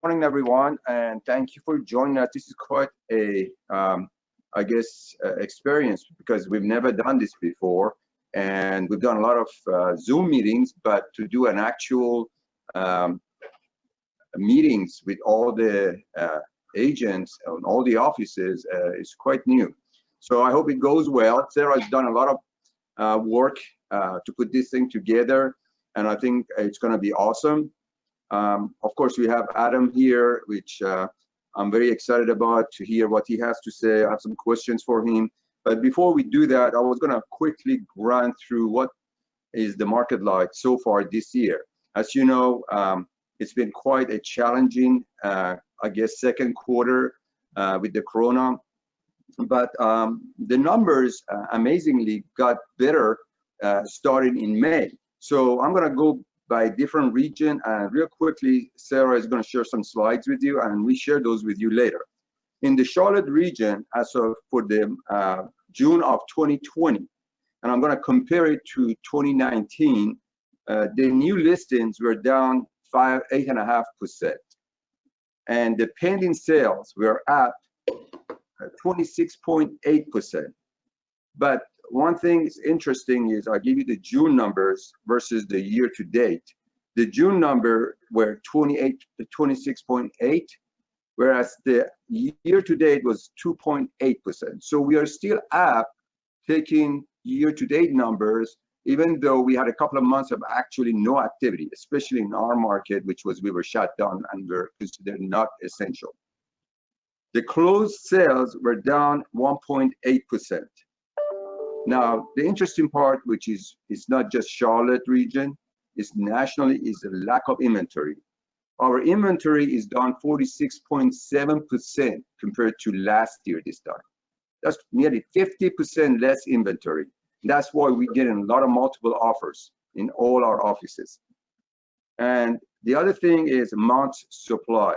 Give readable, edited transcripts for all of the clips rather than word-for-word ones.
Morning, everyone, and thank you for joining us. This is quite a, experience because we've never done this before, and we've done a lot of Zoom meetings, but to do an actual um, meetings with all the agents and all the offices is quite new. So I hope it goes well. Sarah has done a lot of work to put this thing together, and I think it's going to be awesome. Of course, we have Adam here, which I'm very excited about to hear what he has to say. I have some questions for him. But before we do that, I was going to quickly run through what is the market like so far this year. As you know, it's been quite a challenging, second quarter with the corona. But the numbers amazingly got better starting in May. So I'm going to go by different region, and real quickly, Sarah is going to share some slides with you, and we share those with you later. In the Charlotte region, as of for the June of 2020, and I'm going to compare it to 2019, the new listings were down 8.5%, and the pending sales were up 26.8%. But one thing is interesting is I'll give you the June numbers versus the year to date. The June number were 26.8, whereas the year to date was 2.8%. So we are still up, taking year to date numbers, even though we had a couple of months of actually no activity, especially in our market, which was we were shut down and were considered not essential. The closed sales were down 1.8%. Now, the interesting part, which is it's not just Charlotte region, it's nationally, is the lack of inventory. Our inventory is down 46.7% compared to last year this time. That's nearly 50% less inventory. That's why we get a lot of multiple offers in all our offices. And the other thing is months supply.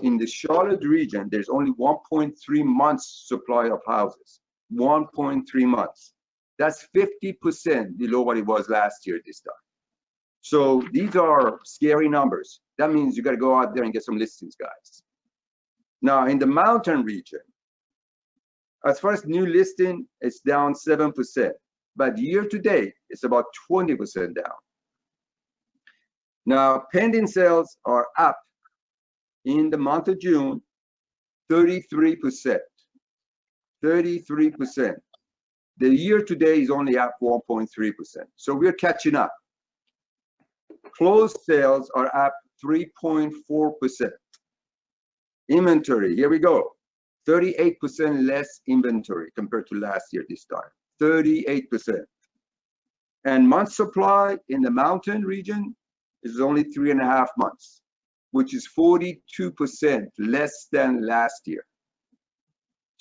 In the Charlotte region, there's only 1.3 months supply of houses. 1.3 months. That's 50% below what it was last year this time. So these are scary numbers. That means you got to go out there and get some listings, guys. Now, in the mountain region, as far as new listing, it's down 7%. But year to date, it's about 20% down. Now, pending sales are up in the month of June, 33%. 33%. The year to date is only up 1.3%. So we're catching up. Closed sales are up 3.4%. Inventory, here we go. 38% less inventory compared to last year this time. 38%. And month supply in the mountain region is only 3.5 months, which is 42% less than last year.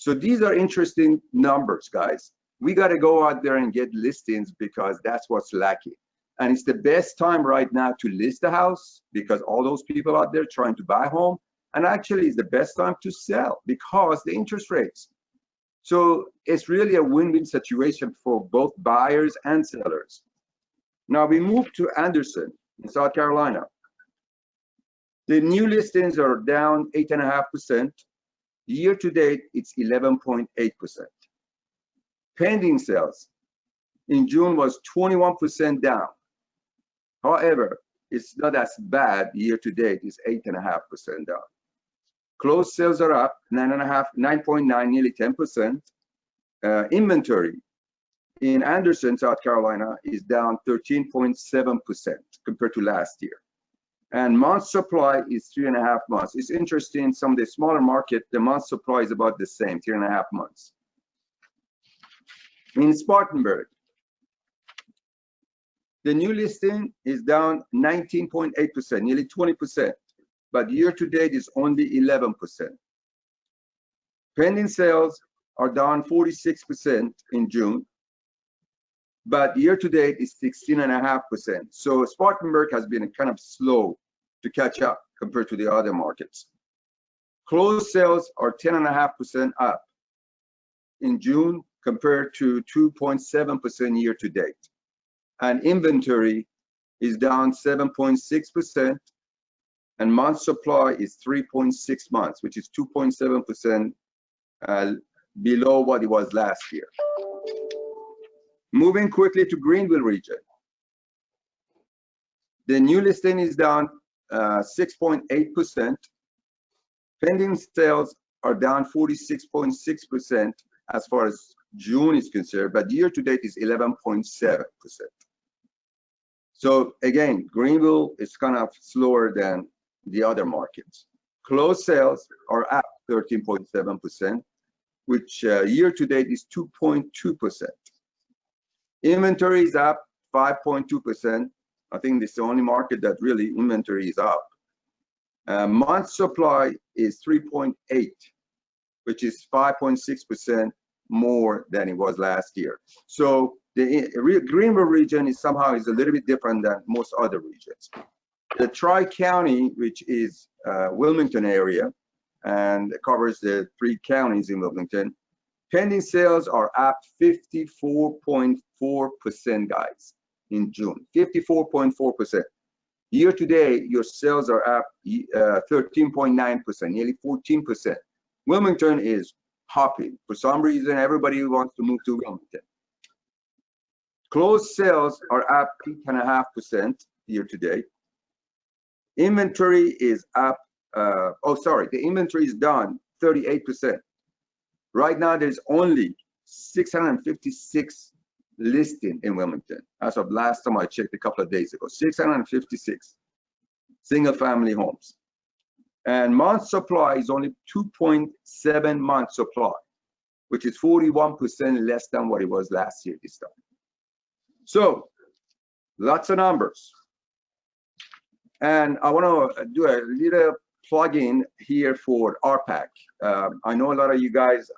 So these are interesting numbers, guys. We got to go out there and get listings because that's what's lacking. And it's the best time right now to list a house because all those people out there trying to buy a home. And actually, it's the best time to sell because the interest rates. So it's really a win-win situation for both buyers and sellers. Now we move to Anderson in South Carolina. The new listings are down 8.5%. Year to date, it's 11.8%. Pending sales in June was 21% down. However, it's not as bad. Year to date is 8.5% down. Closed sales are up 9.9, nearly 10%. Inventory in Anderson, South Carolina, is down 13.7% compared to last year. And month supply is 3.5 months. It's interesting, some of the smaller market, the month supply is about the same, 3.5 months. In Spartanburg, the new listing is down 19.8%, nearly 20%, but year to date is only 11%. Pending sales are down 46% in June, but year to date is 16.5%. So Spartanburg has been kind of slow to catch up compared to the other markets. Closed sales are 10.5% up in June compared to 2.7% year to date. And inventory is down 7.6%. and month supply is 3.6 months, which is 2.7% below what it was last year. Moving quickly to Greenville region. The new listing is down 6.8%. Pending sales are down 46.6% as far as June is concerned, but year to date is 11.7%. So again, Greenville is kind of slower than the other markets. Closed sales are up 13.7%, which year to date is 2.2%. Inventory is up 5.2%. I think this is the only market that really inventory is up. Month supply is 3.8, which is 5.6% more than it was last year. So the Greenville region is somehow a little bit different than most other regions. The Tri-County, which is Wilmington area, and covers the 3 counties in Wilmington, pending sales are up 54.4%, guys, in June. 54.4%. Year to date, your sales are up 13.9%, nearly 14%. Wilmington is hopping. For some reason, everybody wants to move to Wilmington. Closed sales are up 8.5% year to date. Inventory is up, the inventory is down 38%. Right now, there's only 656 listing in Wilmington as of last time I checked a couple of days ago. 656 single family homes, and month supply is only 2.7 months supply, which is 41% less than what it was last year this time. So lots of numbers, and I want to do a little plug-in here for RPAC. I know a lot of you guys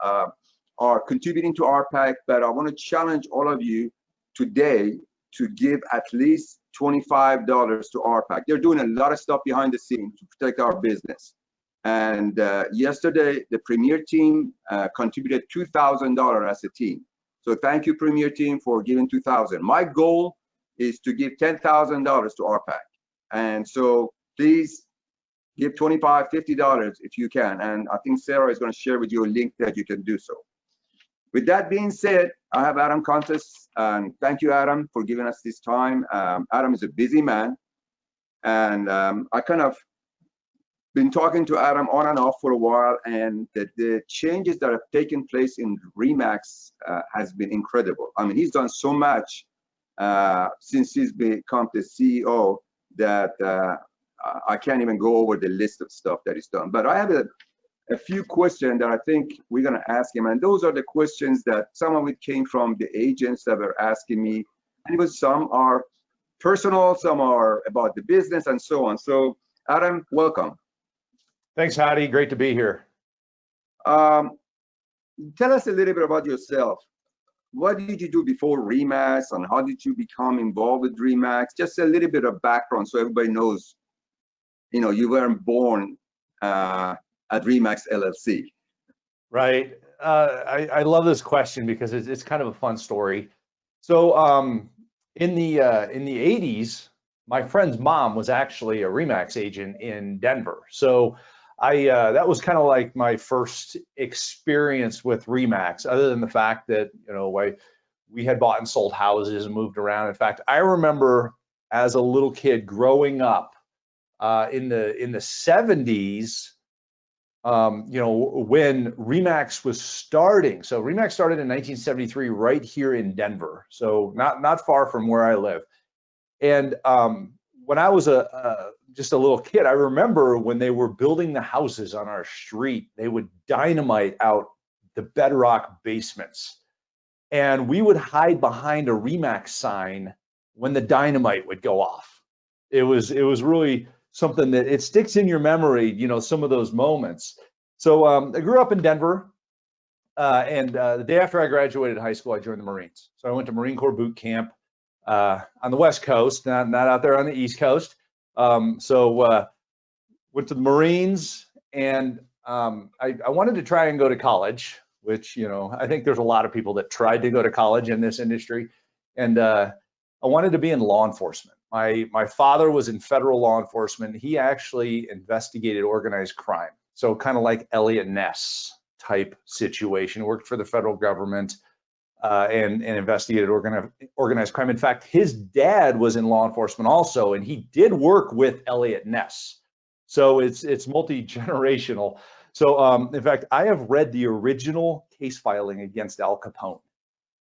are contributing to RPAC, but I want to challenge all of you today to give at least $25 to RPAC. They're doing a lot of stuff behind the scenes to protect our business. And yesterday, the Premier team contributed $2,000 as a team. So thank you, Premier team, for giving $2,000. My goal is to give $10,000 to RPAC. And so please give $25, $50 if you can. And I think Sarah is going to share with you a link that you can do so. With that being said, I have Adam Contos, and thank you, Adam, for giving us this time. Adam is a busy man, and I kind of been talking to Adam on and off for a while, and the changes that have taken place in RE/MAX has been incredible. I mean, he's done so much since he's become the CEO that I can't even go over the list of stuff that he's done. But I have a few questions that I think we're going to ask him, and those are the questions that some of it came from the agents that were asking me, and it was some are personal, some are about the business, and so on. So Adam, welcome. Thanks, Hadi. Great to be here. Tell us a little bit about yourself. What did you do before RE/MAX, and how did you become involved with RE/MAX? Just a little bit of background so everybody knows, you know, you weren't born at RE/MAX LLC. Right. I love this question because it's kind of a fun story. So in the 80s, my friend's mom was actually a RE/MAX agent in Denver. So that was kind of like my first experience with RE/MAX, other than the fact that, you know, we had bought and sold houses and moved around. In fact, I remember as a little kid growing up in the 70s, you know, when RE/MAX was starting. So RE/MAX started in 1973 right here in Denver, so not far from where I live. And when I was just a little kid, I remember when they were building the houses on our street, they would dynamite out the bedrock basements, and we would hide behind a RE/MAX sign when the dynamite would go off. It was really something that it sticks in your memory, you know, some of those moments. So I grew up in Denver, and the day after I graduated high school, I joined the Marines. So I went to Marine Corps boot camp on the West Coast, not out there on the East Coast. Went to the Marines, and I wanted to try and go to college, which, you know, I think there's a lot of people that tried to go to college in this industry, and I wanted to be in law enforcement. My father was in federal law enforcement. He actually investigated organized crime. So kind of like Elliot Ness type situation, worked for the federal government and investigated organized crime. In fact, his dad was in law enforcement also, and he did work with Elliot Ness. So it's multi-generational. So in fact, I have read the original case filing against Al Capone.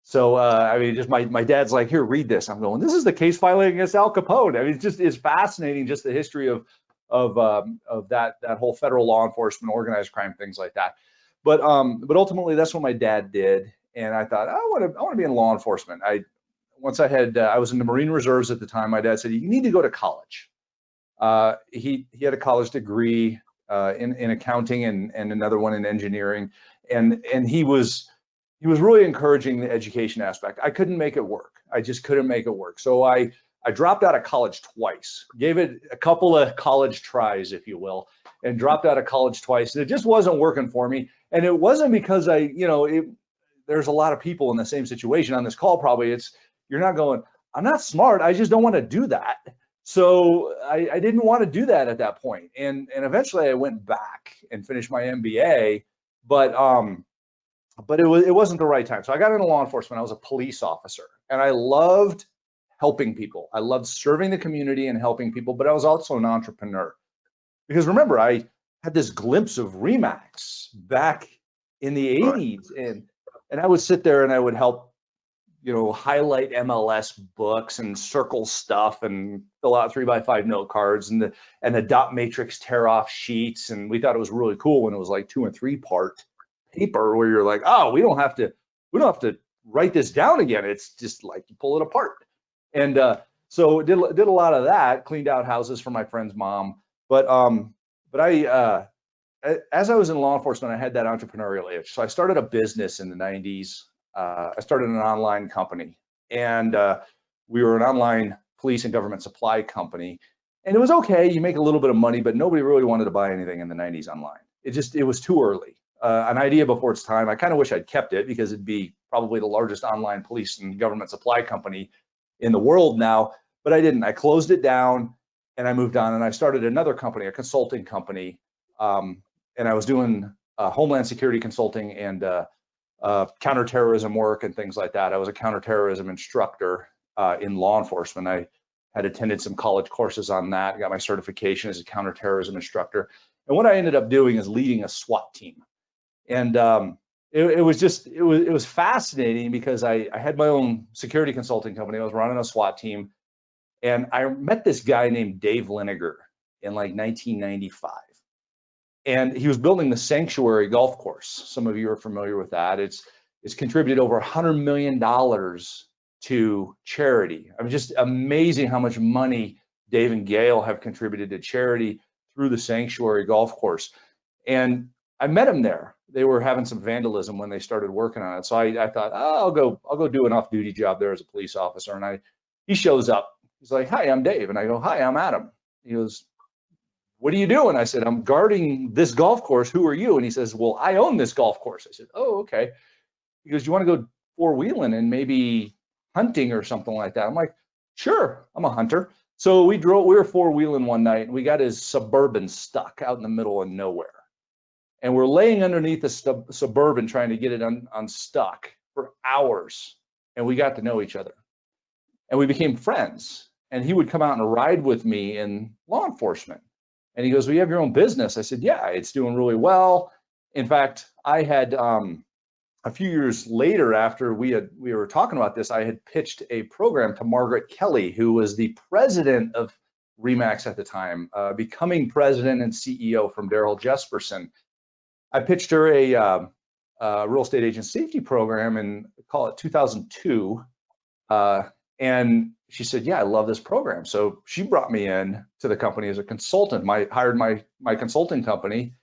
So I mean, just my dad's like, here, read this. I'm going, this is the case filing against Al Capone. I mean, it's fascinating, just the history of that whole federal law enforcement, organized crime, things like that. But ultimately, that's what my dad did, and I thought I want to be in law enforcement. I was in the Marine Reserves at the time. My dad said you need to go to college. He had a college degree in accounting and another one in engineering, and he was really encouraging the education aspect. I couldn't make it work. I just couldn't make it work. So I dropped out of college twice, gave it a couple of college tries, if you will, and dropped out of college twice. And it just wasn't working for me. And it wasn't because there's a lot of people in the same situation on this call. Probably you're not going, I'm not smart. I just don't want to do that. So I didn't want to do that at that point. And eventually I went back and finished my MBA, but it wasn't the right time. So I got into law enforcement. I was a police officer, and I loved helping people. I loved serving the community and helping people, but I was also an entrepreneur. Because remember, I had this glimpse of Remax back in the 80s, and I would sit there and I would help, highlight MLS books and circle stuff and fill out 3x5 note cards and the dot matrix tear off sheets. And we thought it was really cool when it was like 2 and 3 part paper where you're like, oh, we don't have to write this down again. It's just like you pull it apart. And so did a lot of that, cleaned out houses for my friend's mom. But I as I was in law enforcement, I had that entrepreneurial itch. So I started a business in the 90s. I started an online company, and we were an online police and government supply company. And it was okay. You make a little bit of money, but nobody really wanted to buy anything in the 90s online. It was too early. An idea before its time. I kind of wish I'd kept it because it'd be probably the largest online police and government supply company in the world now, but I didn't. I closed it down and I moved on, and I started another company, a consulting company, and I was doing homeland security consulting and counterterrorism work and things like that. I was a counterterrorism instructor in law enforcement. I had attended some college courses on that, got my certification as a counterterrorism instructor. And what I ended up doing is leading a SWAT team. And it was fascinating because I had my own security consulting company. I was running a SWAT team, and I met this guy named Dave Liniger in like 1995. And he was building the Sanctuary golf course. Some of you are familiar with that. It's contributed over $100 million to charity. I mean, just amazing how much money Dave and Gail have contributed to charity through the Sanctuary golf course. And I met him there. They were having some vandalism when they started working on it. So I thought, oh, I'll go do an off-duty job there as a police officer. And he shows up. He's like, hi, I'm Dave. And I go, hi, I'm Adam. He goes, what are you doing? I said, I'm guarding this golf course. Who are you? And he says, well, I own this golf course. I said, oh, okay. He goes, you want to go four-wheeling and maybe hunting or something like that? I'm like, sure, I'm a hunter. So we were four-wheeling one night, and we got his Suburban stuck out in the middle of nowhere. And we're laying underneath the Suburban trying to get it unstuck for hours. And we got to know each other. And we became friends. And he would come out and ride with me in law enforcement. And he goes, well, you have your own business? I said, yeah, it's doing really well. In fact, I had a few years later, after we were talking about this, I had pitched a program to Margaret Kelly, who was the president of Remax at the time, becoming president and CEO from Daryl Jesperson. I pitched her a real estate agent safety program in, call it 2002. And she said, yeah, I love this program. So she brought me in to the company as a consultant, hired my consulting company.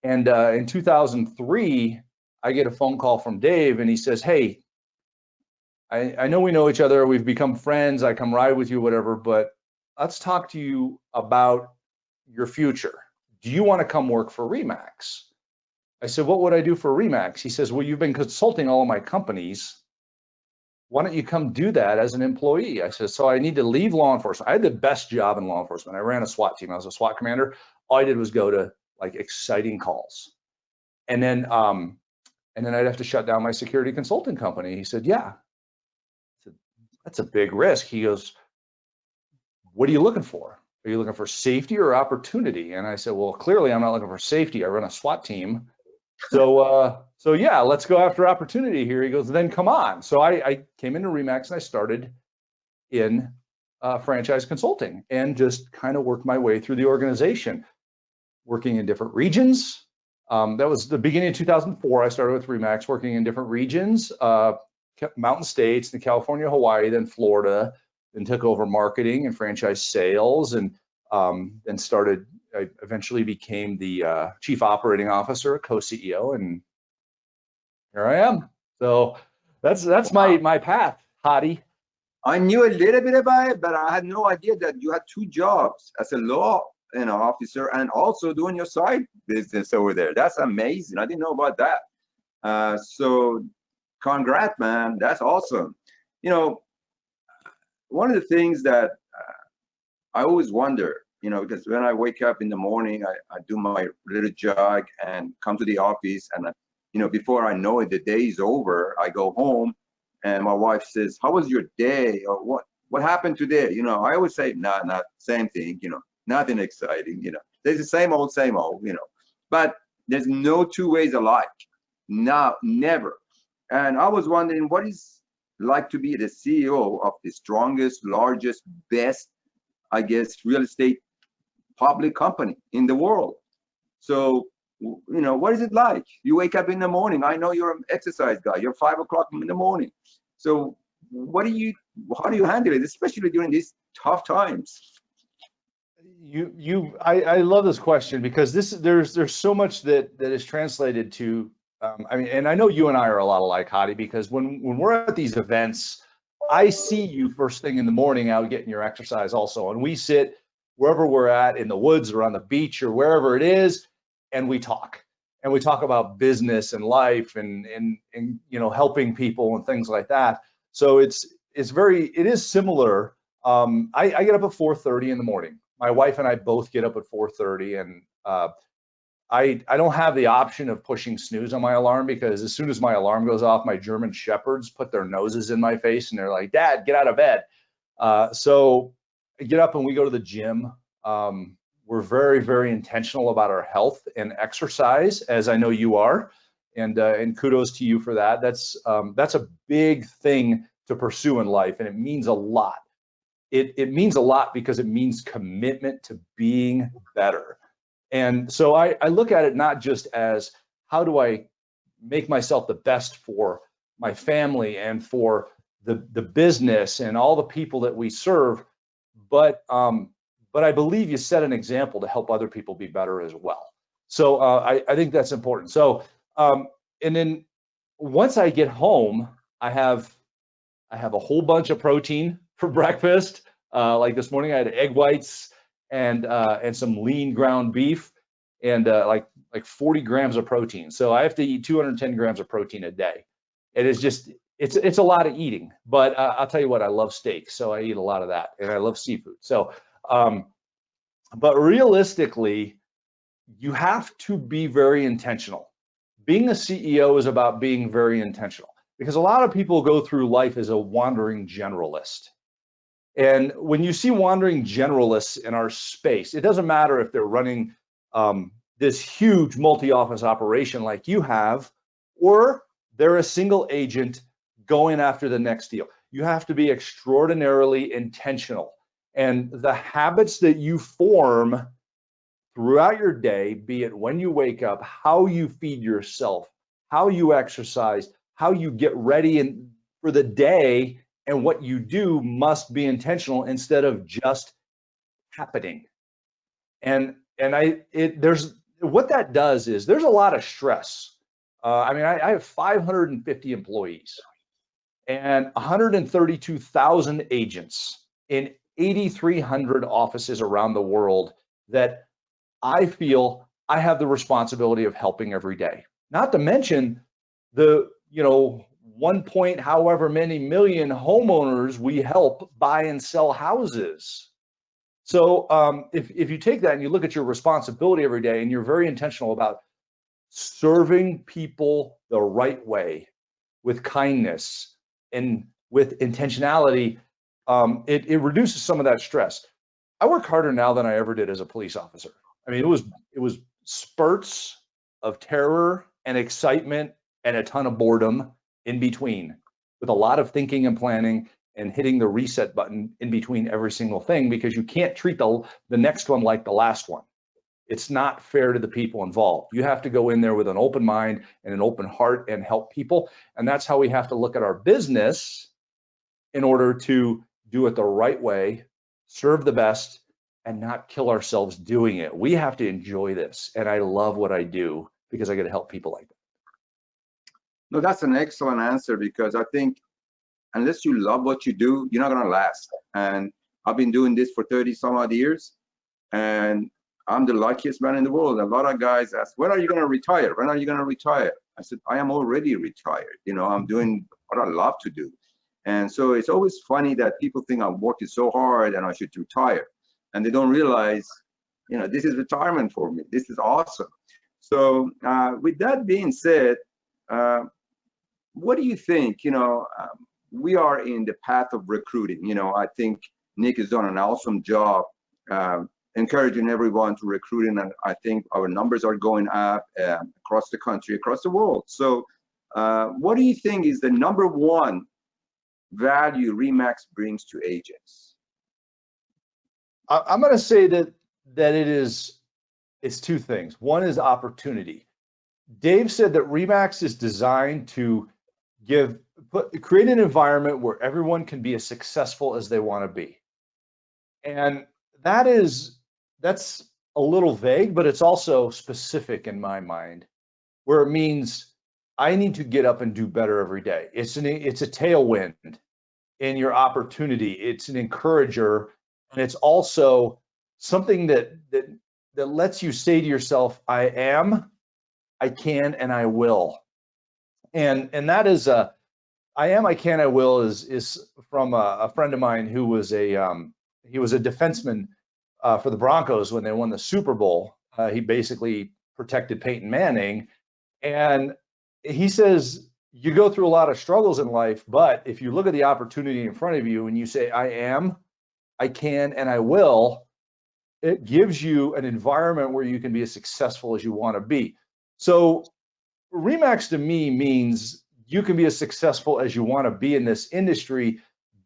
And in 2003, I get a phone call from Dave, and he says, hey, I know we know each other. We've become friends. I come ride with you, whatever, but let's talk to you about your future. Do you want to come work for Remax? I said, what would I do for Remax? He says, well, you've been consulting all of my companies. why don't you come do that as an employee? I said, so I need to leave law enforcement. I had the best job in law enforcement. I ran a SWAT team. I was a SWAT commander. All I did was go to like exciting calls. And then I'd have to shut down my security consulting company. He said, yeah. I said, that's a big risk. He goes, what are you looking for? Are you looking for safety or opportunity? And I said, well, clearly I'm not looking for safety. I run a SWAT team. So yeah, let's go after opportunity here. He goes, then come on. So I came into Remax and I started in franchise consulting and just kind of worked my way through the organization, working in different regions. That was the beginning of 2004. I started with Remax, working in different regions, mountain states, then California, Hawaii, then Florida, then took over marketing and franchise sales, and then I eventually became the chief operating officer, co-CEO, and here I am. So that's my path, Hadi. I knew a little bit about it, but I had no idea that you had two jobs as a law officer and also doing your side business over there. That's amazing. I didn't know about that. So congrats, man. That's awesome. You know, one of the things that I always wonder, you know, because when I wake up in the morning, I do my little jog and come to the office, and you know, before I know it, the day is over. I go home, and my wife says, "How was your day?" Or what happened today? You know, I always say, "Not same thing." You know, nothing exciting. You know, there's the same old, you know. But there's no two ways alike. No, never. And I was wondering, what is like to be the CEO of the strongest, largest, best, I guess, real estate public company in the world. So, you know, what is it like? You wake up in the morning. I know you're an exercise guy. You're 5 o'clock in the morning. So, how do you handle it, especially during these tough times? I love this question because there's so much that is translated to. I mean, and I know you and I are a lot alike, Hadi, because when we're at these events, I see you first thing in the morning out getting your exercise also, and we sit wherever we're at in the woods or on the beach or wherever it is, and we talk about business and life and you know, helping people and things like that. So it is similar. I get up at 4:30 in the morning. My wife and I both get up at 4:30, and I don't have the option of pushing snooze on my alarm, because as soon as my alarm goes off, my German shepherds put their noses in my face and they're like, "Dad, get out of bed." So I get up and we go to the gym. We're very, very intentional about our health and exercise, as I know you are, and kudos to you for that. That's a big thing to pursue in life, and it means a lot. It means a lot because it means commitment to being better. And so I look at it not just as how do I make myself the best for my family and for the business and all the people that we serve, but I believe you set an example to help other people be better as well. So I think that's important. So and then once I get home, I have a whole bunch of protein for breakfast. Like this morning, I had egg whites and some lean ground beef and like 40 grams of protein. So I have to eat 210 grams of protein a day. It is just it's a lot of eating. But I'll tell you what, I love steak, so I eat a lot of that, and I love seafood. So but realistically, you have to be very intentional. Being a CEO is about being very intentional, because a lot of people go through life as a wandering generalist. And when you see wandering generalists in our space, it doesn't matter if they're running this huge multi-office operation like you have, or they're a single agent going after the next deal. You have to be extraordinarily intentional. And the habits that you form throughout your day, be it when you wake up, how you feed yourself, how you exercise, how you get ready for the day, and what you do must be intentional instead of just happening. And there's what that does is there's a lot of stress. I mean, I have 550 employees and 132,000 agents in 8,300 offices around the world that I feel I have the responsibility of helping every day. Not to mention the 1 point however many million homeowners we help buy and sell houses. So if you take that and you look at your responsibility every day and you're very intentional about serving people the right way with kindness and with intentionality, it reduces some of that stress. I work harder now than I ever did as a police officer. I mean, it was spurts of terror and excitement and a ton of boredom in between, with a lot of thinking and planning and hitting the reset button in between every single thing, because you can't treat the next one like the last one. It's not fair to the people involved. You have to go in there with an open mind and an open heart and help people. And that's how we have to look at our business in order to do it the right way, serve the best, and not kill ourselves doing it. We have to enjoy this. And I love what I do because I get to help people like that. No, that's an excellent answer, because I think unless you love what you do, you're not going to last. And I've been doing this for 30 some odd years, and I'm the luckiest man in the world. A lot of guys ask, when are you going to retire? When are you going to retire? I said, I am already retired. You know, I'm doing what I love to do. And so it's always funny that people think I'm working so hard and I should retire. And they don't realize, you know, this is retirement for me. This is awesome. So with that being said, what do you think? You know, we are in the path of recruiting. You know, I think Nick has done an awesome job encouraging everyone to recruit, and I think our numbers are going up across the country, across the world. So what do you think is the number one value RE/MAX brings to agents? I'm going to say that it's two things. One is opportunity. Dave said that RE/MAX is designed to create an environment where everyone can be as successful as they want to be. And that's a little vague, but it's also specific in my mind, where it means I need to get up and do better every day. It's a tailwind in your opportunity. It's an encourager, and it's also something that lets you say to yourself, I am, I can, and I will. And that is I am, I can, I will is from a friend of mine who was he was a defenseman for the Broncos when they won the Super Bowl. He basically protected Peyton Manning, and he says you go through a lot of struggles in life, but if you look at the opportunity in front of you and you say, I am, I can, and I will, it gives you an environment where you can be as successful as you want to be. So RE/MAX to me means you can be as successful as you want to be in this industry,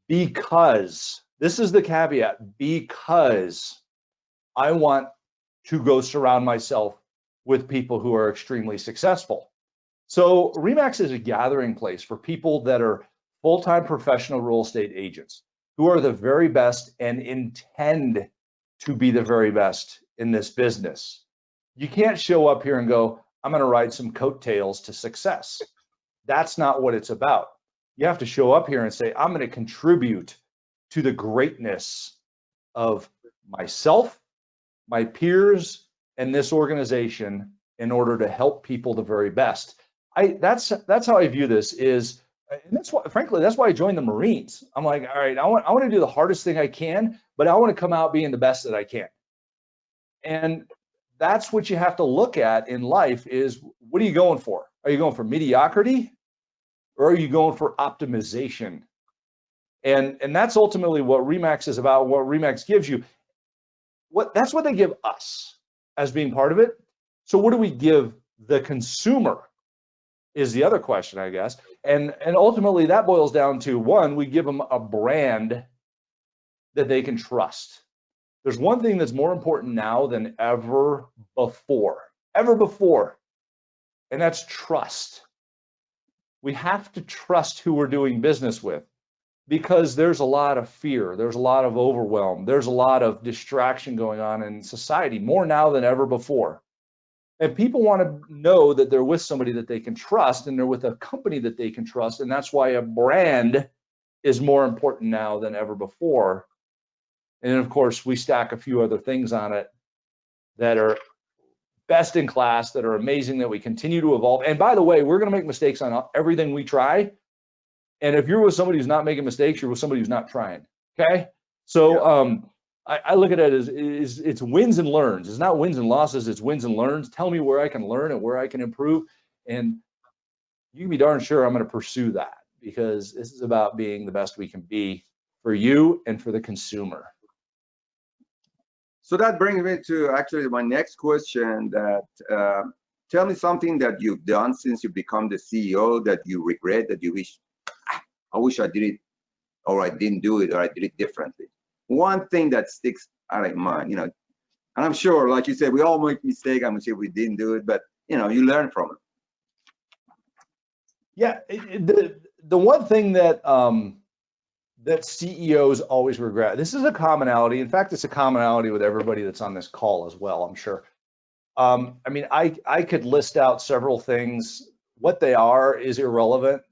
because this is the caveat, because I want to go surround myself with people who are extremely successful. So RE/MAX is a gathering place for people that are full-time professional real estate agents who are the very best and intend to be the very best in this business. You can't show up here and go, I'm going to ride some coattails to success. That's not what it's about. You have to show up here and say, I'm going to contribute to the greatness of myself, my peers, and this organization in order to help people the very best. That's how I view this is, and that's why, frankly, that's why I joined the Marines. I'm like, all right, I want to do the hardest thing I can, but I want to come out being the best that I can. And that's what you have to look at in life is, what are you going for? Are you going for mediocrity, or are you going for optimization? And that's ultimately what RE/MAX is about, what RE/MAX gives you. That's what they give us as being part of it. So what do we give the consumer is the other question, I guess. And ultimately that boils down to, one, we give them a brand that they can trust. There's one thing that's more important now than ever before, and that's trust. We have to trust who we're doing business with, because there's a lot of fear, there's a lot of overwhelm, there's a lot of distraction going on in society, more now than ever before. And people want to know that they're with somebody that they can trust, and they're with a company that they can trust, and that's why a brand is more important now than ever before. And then, of course, we stack a few other things on it that are best in class, that are amazing, that we continue to evolve. And by the way, we're going to make mistakes on everything we try, And if you're with somebody who's not making mistakes, you're with somebody who's not trying. Okay. So I look at it as it's wins and learns. It's not wins and losses, it's wins and learns. Tell me where I can learn and where I can improve. And you can be darn sure I'm going to pursue that, because this is about being the best we can be for you and for the consumer. So that brings me to actually my next question, that tell me something that you've done since you become the CEO that you regret, that you wish, I wish I did it, or I didn't do it, or I did it differently. One thing that sticks out of mind, and I'm sure, like you said, we all make mistakes. I'm sure we didn't do it, but you learn from it. Yeah, the one thing that that CEOs always regret. This is a commonality. In fact, it's a commonality with everybody that's on this call as well, I'm sure. I mean, I could list out several things. What they are is irrelevant.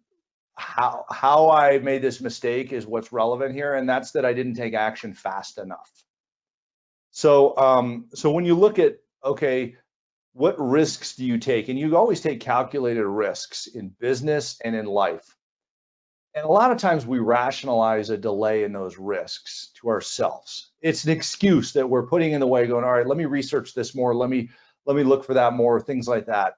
How I made this mistake is what's relevant here, and that's that I didn't take action fast enough. So so when you look at, okay, what risks do you take? And you always take calculated risks in business and in life. And a lot of times we rationalize a delay in those risks to ourselves. It's an excuse that we're putting in the way, going, all right, let me research this more. Let me look for that more, things like that.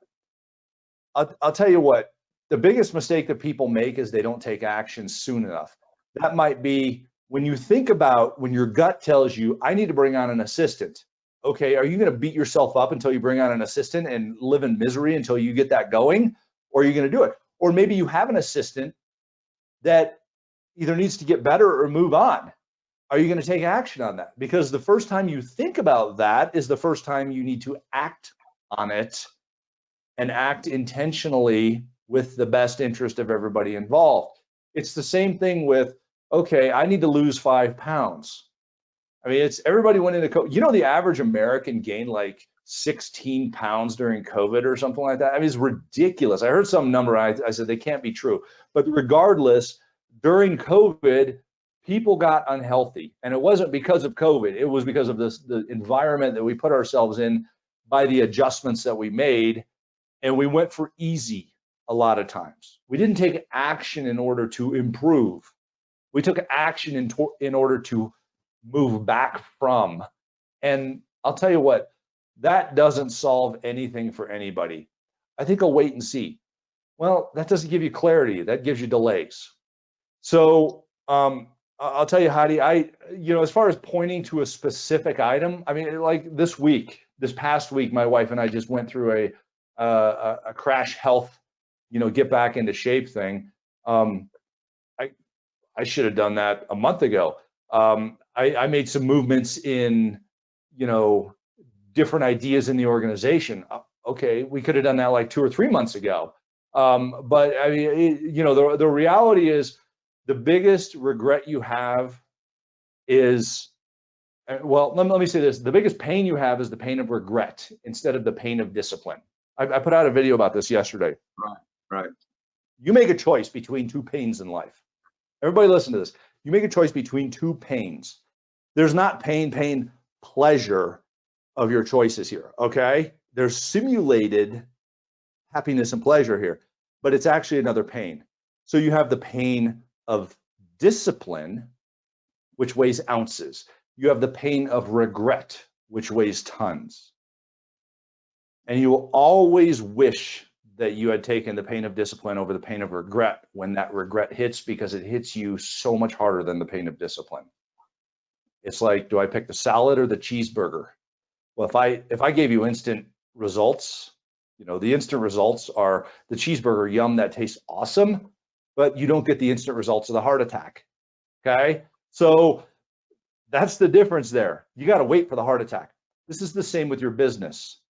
I'll tell you what, the biggest mistake that people make is they don't take action soon enough. That might be when you think about when your gut tells you, I need to bring on an assistant. Okay, are you going to beat yourself up until you bring on an assistant and live in misery until you get that going? Or are you going to do it? Or maybe you have an assistant that either needs to get better or move on. Are you going to take action on that? Because the first time you think about that is the first time you need to act on it, and act intentionally with the best interest of everybody involved. It's the same thing with, okay, I need to lose 5 pounds. I mean, it's everybody went into COVID. The average American gained like 16 pounds during COVID or something like that. I mean, it's ridiculous. I heard some number, I said they can't be true. But regardless, during COVID, people got unhealthy. And it wasn't because of COVID. It was because of the environment that we put ourselves in by the adjustments that we made. And we went for easy a lot of times. We didn't take action in order to improve. We took action in order to move back from. And I'll tell you what, that doesn't solve anything for anybody. I think I'll wait and see. Well, that doesn't give you clarity. That gives you delays. So I'll tell you, Hadi, as far as pointing to a specific item, I mean, like this past week, my wife and I just went through a crash health, get back into shape thing. I should have done that a month ago. I made some movements in, different ideas in the organization. Okay, we could have done that like 2 or 3 months ago. But I mean, the reality is the biggest regret you have is, well, let me say this. The biggest pain you have is the pain of regret instead of the pain of discipline. I put out a video about this yesterday. Right. You make a choice between 2 pains in life. Everybody listen to this. You make a choice between 2 pains. There's not pain, pleasure of your choices here, okay? There's simulated happiness and pleasure here, but it's actually another pain. So you have the pain of discipline, which weighs ounces. You have the pain of regret, which weighs tons. And you will always wish that you had taken the pain of discipline over the pain of regret when that regret hits, because it hits you so much harder than the pain of discipline. It's like, do I pick the salad or the cheeseburger? Well, if I gave you instant results, the instant results are the cheeseburger, yum, that tastes awesome, but you don't get the instant results of the heart attack. Okay? So that's the difference there. You got to wait for the heart attack. This is the same with your business.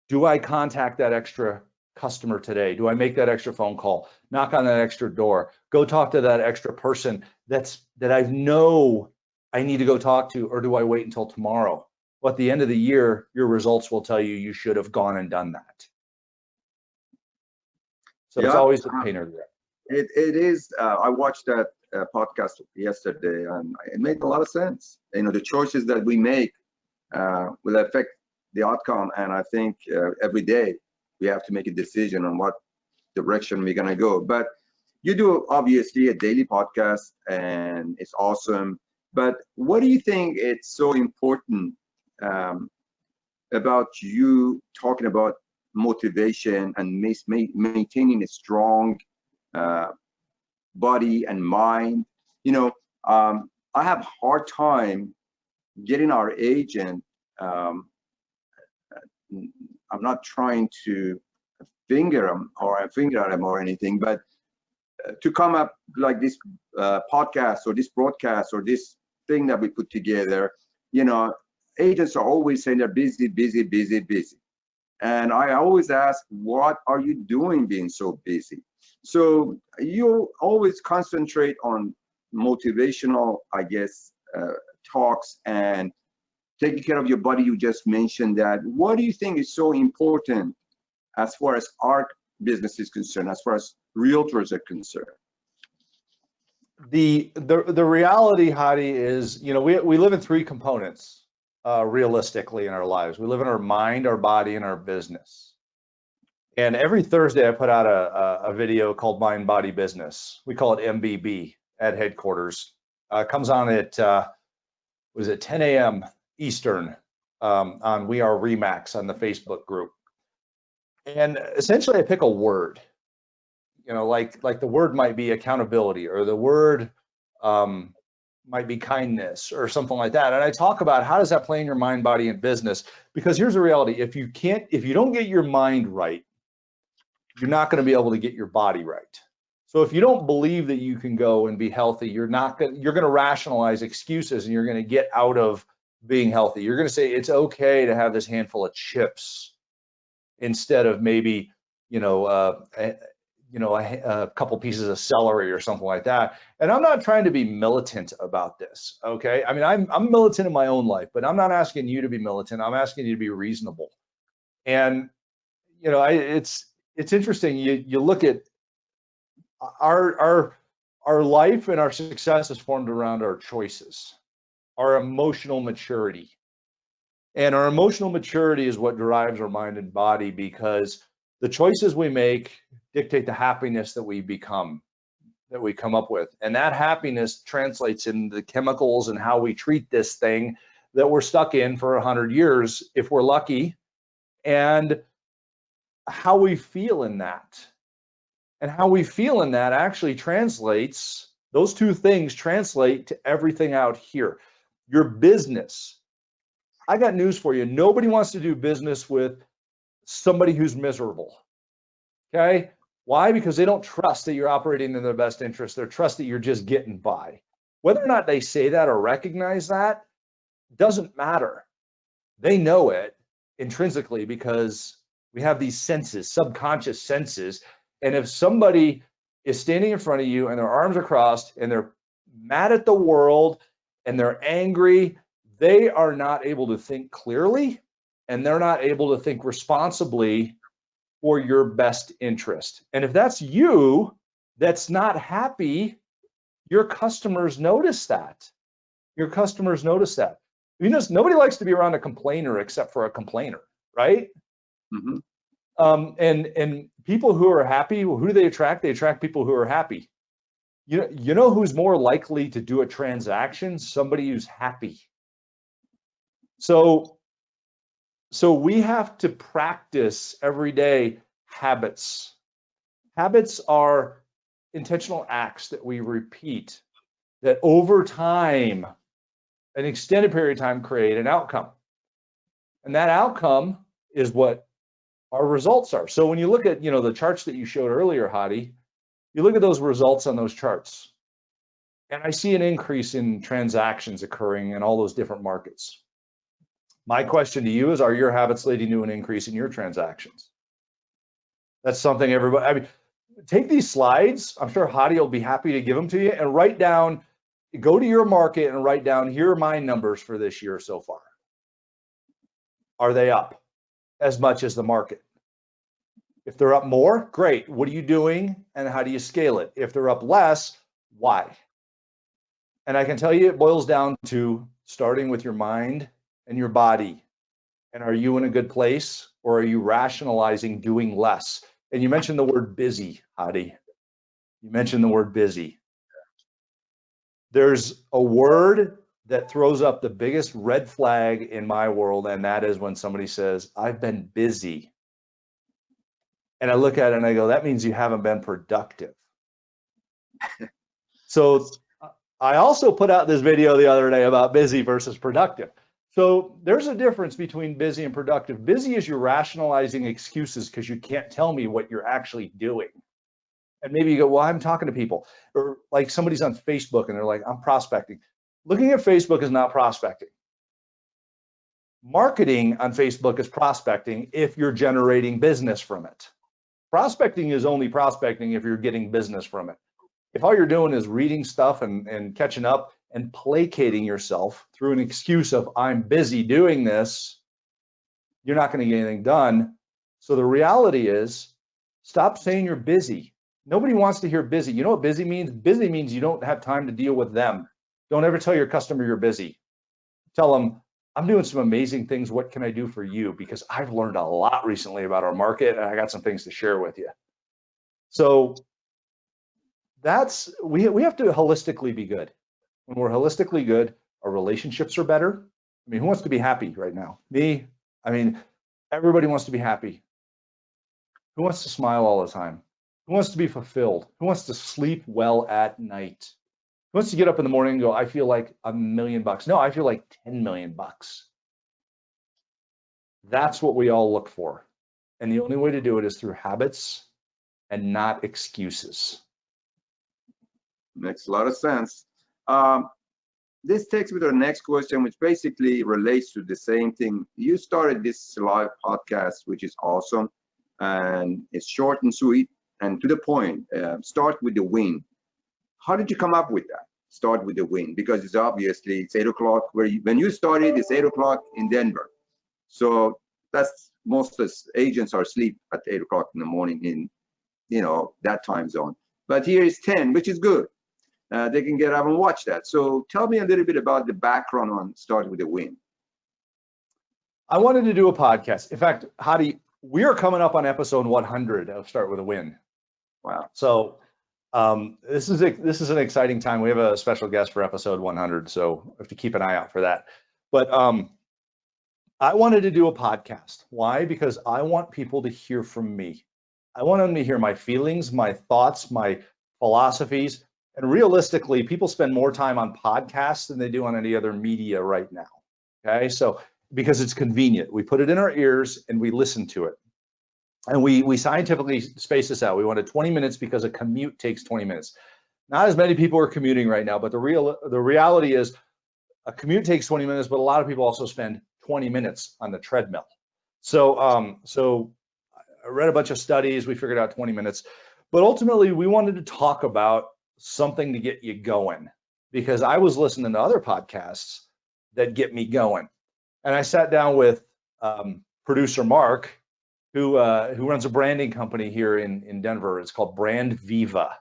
Do I contact that extra customer today? Do I make that extra phone call? Knock on that extra door? Go talk to that extra person that I know I need to go talk to, or do I wait until tomorrow? Well, at the end of the year, your results will tell you should have gone and done that. So it's always the pain or regret. It is. I watched that podcast yesterday, and it made a lot of sense. The choices that we make will affect the outcome, and I think every day we have to make a decision on what direction we're going to go. But You do obviously a daily podcast, and it's awesome. But what do you think it's so important um, about you talking about motivation and maintaining a strong uh, body and mind? You know, I have hard time getting our agent. Um, I'm not trying to finger at him or anything, but to come up like this podcast or this broadcast or this thing that we put together, you know, agents are always saying they're busy, busy, busy, busy. And I always ask, what are you doing being so busy? So you always concentrate on motivational, I guess, talks and taking care of your body. You just mentioned that. What do you think is so important as far as our business is concerned, as far as realtors are concerned? The reality, Hadi, is, you know, we live in three components realistically in our lives. We live in our mind, our body, and our business. And every Thursday I put out a video called Mind Body Business. We call it MBB at headquarters. Comes on at was it 10 a.m. Eastern on We Are Remax on the Facebook group. And essentially I pick a word. You know, like the word might be accountability, or the word might be kindness, or something like that. And I talk about how does that play in your mind, body, and business? Because here's the reality: if you don't get your mind right, you're not going to be able to get your body right. So if you don't believe that you can go and be healthy, you're going to rationalize excuses, and you're going to get out of being healthy. You're going to say it's okay to have this handful of chips instead of maybe, a couple pieces of celery or something like that. And I'm not trying to be militant about this, okay? I mean, I'm militant in my own life, but I'm not asking you to be militant. I'm asking you to be reasonable. And it's interesting. You look at our life, and our success is formed around our choices, our emotional maturity. And our emotional maturity is what drives our mind and body, because the choices we make dictate the happiness that we come up with. And that happiness translates into the chemicals and how we treat this thing that we're stuck in for 100 years, if we're lucky, and how we feel in that. And how we feel in that actually translates, those two things translate to everything out here. Your business. I got news for you. Nobody wants to do business with somebody who's miserable. Okay? Why? Because they don't trust that you're operating in their best interest. They trust that you're just getting by. Whether or not they say that or recognize that doesn't matter. They know it intrinsically, because we have these senses, subconscious senses. And if somebody is standing in front of you and their arms are crossed and they're mad at the world and they're angry, they are not able to think clearly, and they're not able to think responsibly for your best interest. And if that's you that's not happy, your customers notice that. Your customers notice that. You know, nobody likes to be around a complainer except for a complainer, right? Mm-hmm. And people who are happy, who do they attract? They attract people who are happy. You know who's more likely to do a transaction? Somebody who's happy. So we have to practice every day habits. Habits are intentional acts that we repeat that over time, an extended period of time, create an outcome. And that outcome is what our results are. So when you look at, the charts that you showed earlier, Hadi, you look at those results on those charts, and I see an increase in transactions occurring in all those different markets. My question to you is, are your habits leading to an increase in your transactions? That's something everybody, I mean, take these slides. I'm sure Hadi will be happy to give them to you, and write down, go to your market and write down, here are my numbers for this year so far. Are they up as much as the market? If they're up more, great. What are you doing and how do you scale it? If they're up less, why? And I can tell you, it boils down to starting with your mind and your body. And are you in a good place, or are you rationalizing doing less? And you mentioned the word busy, Hadi. You mentioned the word busy. There's a word that throws up the biggest red flag in my world, and that is when somebody says, I've been busy. And I look at it and I go, that means you haven't been productive. So I also put out this video the other day about busy versus productive. So there's a difference between busy and productive. Busy is you're rationalizing excuses because you can't tell me what you're actually doing. And maybe you go, well, I'm talking to people. Or like somebody's on Facebook and they're like, I'm prospecting. Looking at Facebook is not prospecting. Marketing on Facebook is prospecting if you're generating business from it. Prospecting is only prospecting if you're getting business from it. If all you're doing is reading stuff and catching up and placating yourself through an excuse of I'm busy doing this, you're not going to get anything done. So the reality is, stop saying you're busy. Nobody wants to hear busy. You know what busy means? Busy means you don't have time to deal with them. Don't ever tell your customer you're busy. Tell them, I'm doing some amazing things. What can I do for you? Because I've learned a lot recently about our market and I got some things to share with you. So we have to holistically be good. When we're holistically good, our relationships are better. I mean, who wants to be happy right now? Me. I mean, everybody wants to be happy. Who wants to smile all the time? Who wants to be fulfilled? Who wants to sleep well at night? Who wants to get up in the morning and go, I feel like $1 million? No, I feel like 10 million bucks. That's what we all look for. And the only way to do it is through habits and not excuses. Makes a lot of sense. This takes me to the next question, which basically relates to the same thing. You started this live podcast, which is awesome, and it's short and sweet and to the point. Start with the win. How did you come up with that? Start with the win, because it's 8 o'clock when you started. It's 8 o'clock in Denver, so that's most of the agents are asleep at 8 o'clock in the morning in that time zone. But here is 10, which is good. They can get up and watch that. So tell me a little bit about the background on Start with a Win. I wanted to do a podcast. In fact, Hadi, we are coming up on episode 100 of Start with a Win. Wow. So this is an exciting time. We have a special guest for episode 100, so we have to keep an eye out for that. But I wanted to do a podcast. Why? Because I want people to hear from me. I want them to hear my feelings, my thoughts, my philosophies. And realistically, people spend more time on podcasts than they do on any other media right now. Okay, so because it's convenient, we put it in our ears and we listen to it. And we scientifically space this out. We wanted 20 minutes because a commute takes 20 minutes. Not as many people are commuting right now, but the reality is a commute takes 20 minutes, but a lot of people also spend 20 minutes on the treadmill. So I read a bunch of studies. We figured out 20 minutes, but ultimately we wanted to talk about something to get you going, because I was listening to other podcasts that get me going. And I sat down with producer Mark, who runs a branding company here in Denver. It's called Brand Viva.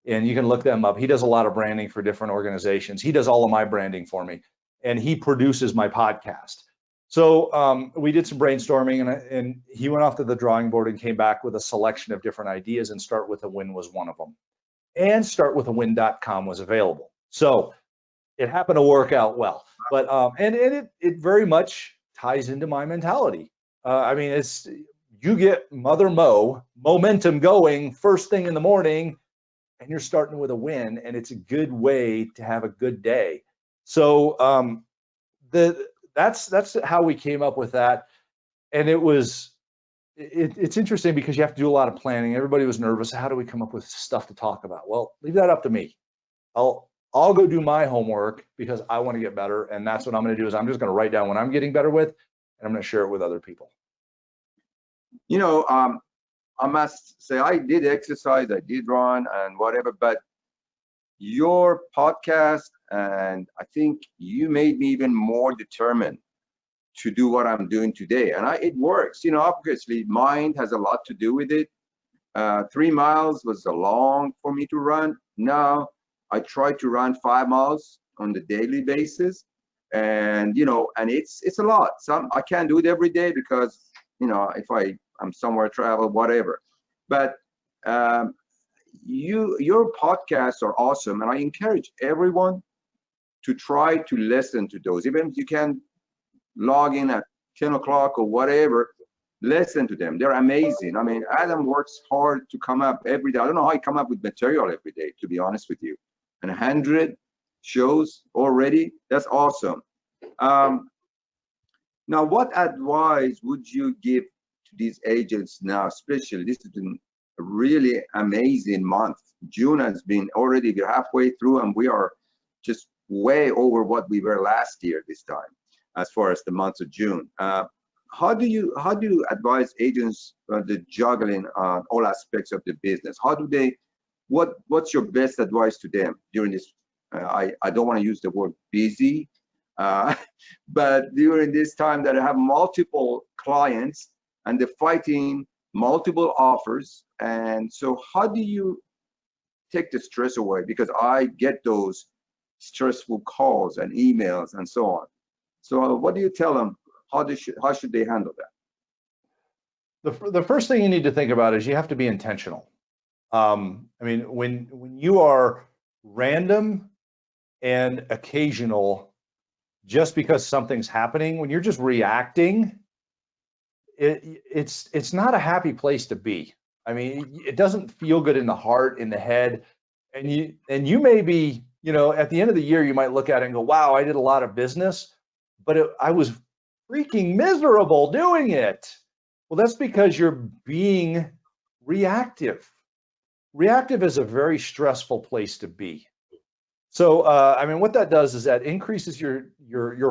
And you can look them up. He does a lot of branding for different organizations. He does all of my branding for me, and he produces my podcast. So we did some brainstorming, and he went off to the drawing board and came back with a selection of different ideas, and Start with a Win was one of them. And startwithawin.com was available. So it happened to work out well. But and it very much ties into my mentality. I mean, it's you get Mother momentum going first thing in the morning, and you're starting with a win, and it's a good way to have a good day. So that's how we came up with that. And it's interesting because you have to do a lot of planning. Everybody was nervous. How do we come up with stuff to talk about? Well, leave that up to me. I'll go do my homework because I want to get better. And that's what I'm going to do is I'm just going to write down what I'm getting better with, and I'm going to share it with other people. I must say I did exercise, I did run and whatever, but your podcast, and I think you made me even more determined to do what I'm doing today. And it works. Obviously mind has a lot to do with it. 3 miles was long for me to run. Now I try to run 5 miles on the daily basis, and and it's a lot. I can't do it every day because if I'm somewhere travel, whatever. But your podcasts are awesome, and I encourage everyone to try to listen to those, even if you can log in at 10 o'clock or whatever. Listen to them. They're amazing. I mean, Adam works hard to come up every day. I don't know how he come up with material every day, to be honest with you. And 100 shows already. That's awesome. Now, what advice would you give to these agents now, especially this has been a really amazing month. June has been already, we're halfway through, and we are just way over what we were last year this time, as far as the month of June. How do you advise agents the juggling all aspects of the business? How do they, what's your best advice to them during this? I don't want to use the word busy, but during this time that I have multiple clients and they're fighting multiple offers. And so how do you take the stress away? Because I get those stressful calls and emails and so on. So what do you tell them? How should they handle that? The first thing you need to think about is you have to be intentional. I mean, when you are random and occasional, just because something's happening, when you're just reacting, it's not a happy place to be. I mean, it doesn't feel good in the heart, in the head, and you may be, you know, at the end of the year, you might look at it and go, wow, I did a lot of business, but I was freaking miserable doing it. Well, that's because you're being reactive. Reactive is a very stressful place to be. So, I mean, what that does is that increases your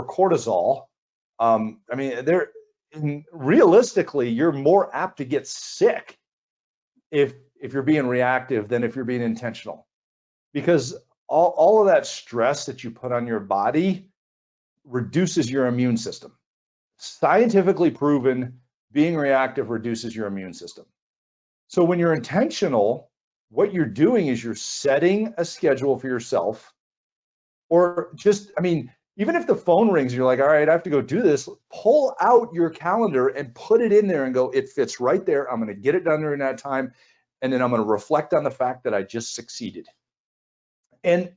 cortisol. I mean, realistically, you're more apt to get sick if you're being reactive than if you're being intentional, because all of that stress that you put on your body reduces your immune system. Scientifically proven, being reactive reduces your immune system. So when you're intentional, what you're doing is you're setting a schedule for yourself, or just, I mean, even if the phone rings, you're like, all right, I have to go do this, pull out your calendar and put it in there and go, it fits right there. I'm going to get it done during that time. And then I'm going to reflect on the fact that I just succeeded. And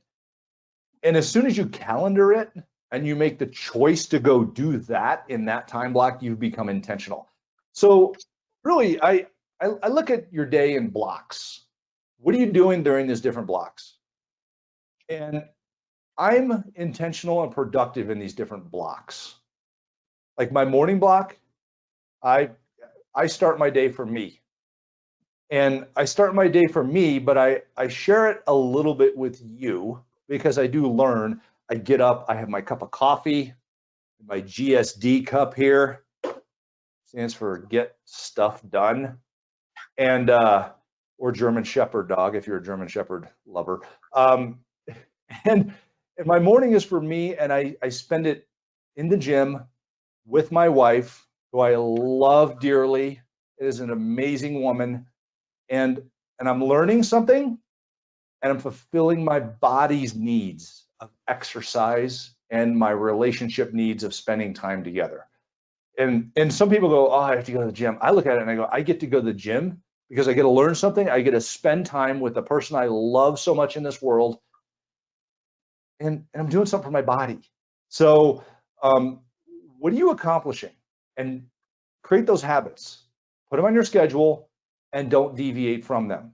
as soon as you calendar it and you make the choice to go do that in that time block, you've become intentional. So really, I look at your day in blocks. What are you doing during these different blocks? And I'm intentional and productive in these different blocks. Like my morning block, I start my day for me. And I start my day for me, but I share it a little bit with you because I do learn. I get up, I have my cup of coffee, my GSD cup here, stands for Get Stuff Done, and or German Shepherd dog if you're a German Shepherd lover. And my morning is for me, and I spend it in the gym with my wife, who I love dearly. It is an amazing woman, and I'm learning something, and I'm fulfilling my body's needs of exercise and my relationship needs of spending time together. And some people go, oh, I have to go to the gym. I look at it and I go, I get to go to the gym because I get to learn something. I get to spend time with the person I love so much in this world. And I'm doing something for my body. So what are you accomplishing? And create those habits. Put them on your schedule and don't deviate from them.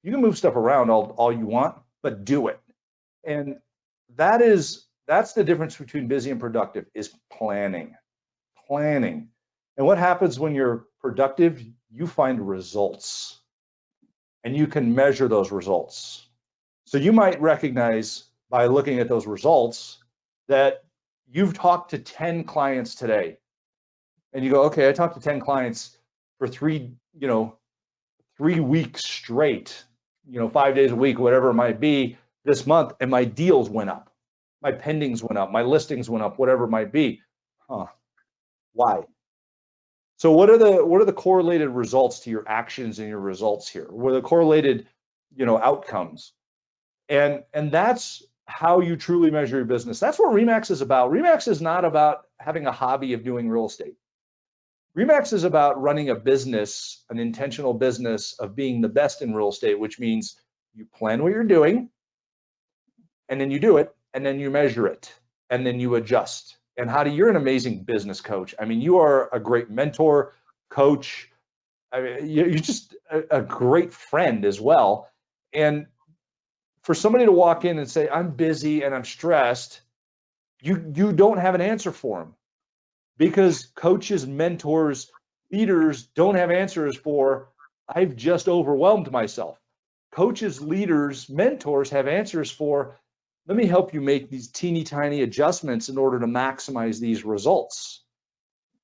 You can move stuff around all you want, but do it. And that's the difference between busy and productive, is planning. And what happens when you're productive? You find results, and you can measure those results. So you might recognize by looking at those results that you've talked to 10 clients today, and you go, okay, I talked to 10 clients for 3 weeks straight, 5 days a week, whatever it might be this month, and my deals went up, my pendings went up, my listings went up, whatever it might be. Why? So what are the correlated results to your actions and your results here? What are the correlated, outcomes? And that's how you truly measure your business. That's what RE/MAX is about. RE/MAX is not about having a hobby of doing real estate. RE/MAX is about running a business, an intentional business of being the best in real estate, which means You plan what you're doing, and then you do it, and then you measure it, and then you adjust. And Hadi, you're an amazing business coach. I mean, you are a great mentor, coach. I mean, you're just a great friend as well. And for somebody to walk in and say, I'm busy and I'm stressed, you don't have an answer for them, because coaches, mentors, leaders don't have answers for, I've just overwhelmed myself. Coaches, leaders, mentors have answers for, let me help you make these teeny tiny adjustments in order to maximize these results.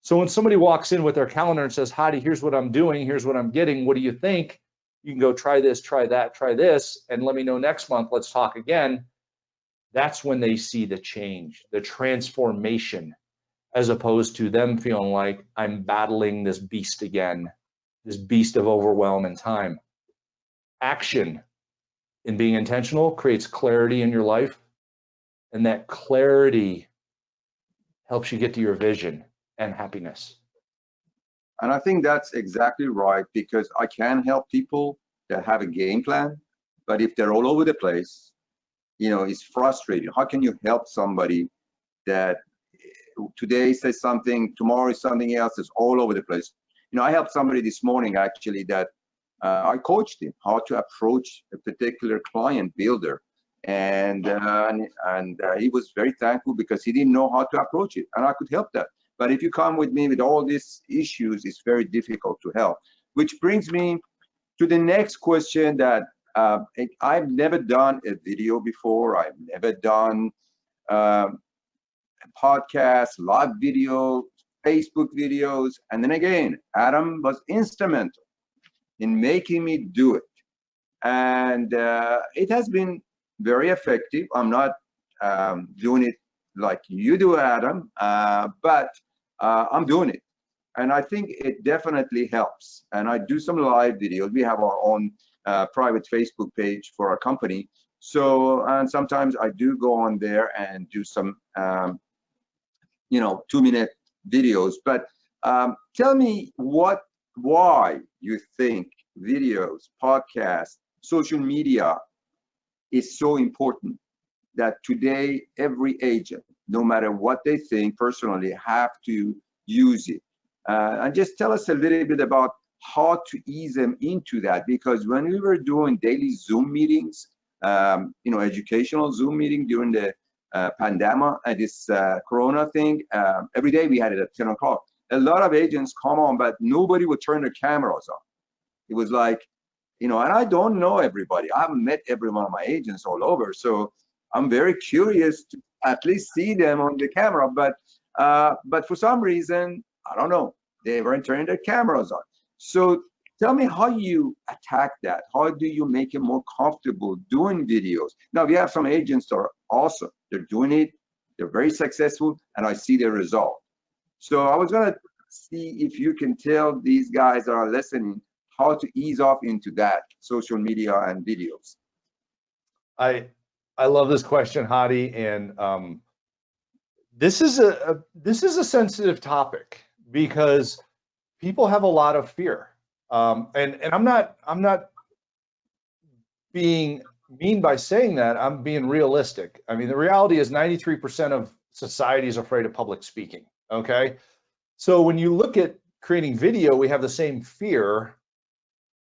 So when somebody walks in with their calendar and says, Hadi, here's what I'm doing, here's what I'm getting, what do you think? You can go try this, try that, try this, and let me know next month, let's talk again. That's when they see the change, the transformation, as opposed to them feeling like, I'm battling this beast again, this beast of overwhelm and time. Action in being intentional creates clarity in your life, and that clarity helps you get to your vision and happiness. And I think that's exactly right, because I can help people that have a game plan, but if they're all over the place, you know, it's frustrating. How can you help somebody that today says something, tomorrow is something else, it's all over the place? You know, I helped somebody this morning actually that I coached him how to approach a particular client builder, and he was very thankful because he didn't know how to approach it, and I could help that. But if you come with me with all these issues, it's very difficult to help. Which brings me to the next question that I've never done a video before. I've never done a podcast, live video, Facebook videos, and then again, Adam was instrumental in making me do it, and it has been very effective. I'm not doing it like you do, Adam, but I'm doing it, and I think it definitely helps. And I do some live videos. We have our own private Facebook page for our company, so and sometimes I do go on there and do some 2-minute videos. But tell me why you think videos, podcasts, social media is so important, that today every agent, no matter what they think personally, have to use it. And just tell us a little bit about how to ease them into that, because when we were doing daily Zoom meetings, educational Zoom meeting during the pandemic, this Corona thing, every day we had it at 10 o'clock. A lot of agents come on, but nobody would turn their cameras on. It was like, and I don't know everybody. I haven't met every one of my agents all over, so I'm very curious to at least see them on the camera. But for some reason, I don't know, they weren't turning their cameras on. So tell me how you attack that. How do you make it more comfortable doing videos? Now, we have some agents that are awesome. They're doing it. They're very successful, and I see the result. So I was going to see if you can tell these guys that are listening how to ease off into that social media and videos. I love this question, Hadi, and this is a sensitive topic because people have a lot of fear, and I'm not being mean by saying that. I'm being realistic. I mean, the reality is 93% of society is afraid of public speaking. Okay, so when you look at creating video, we have the same fear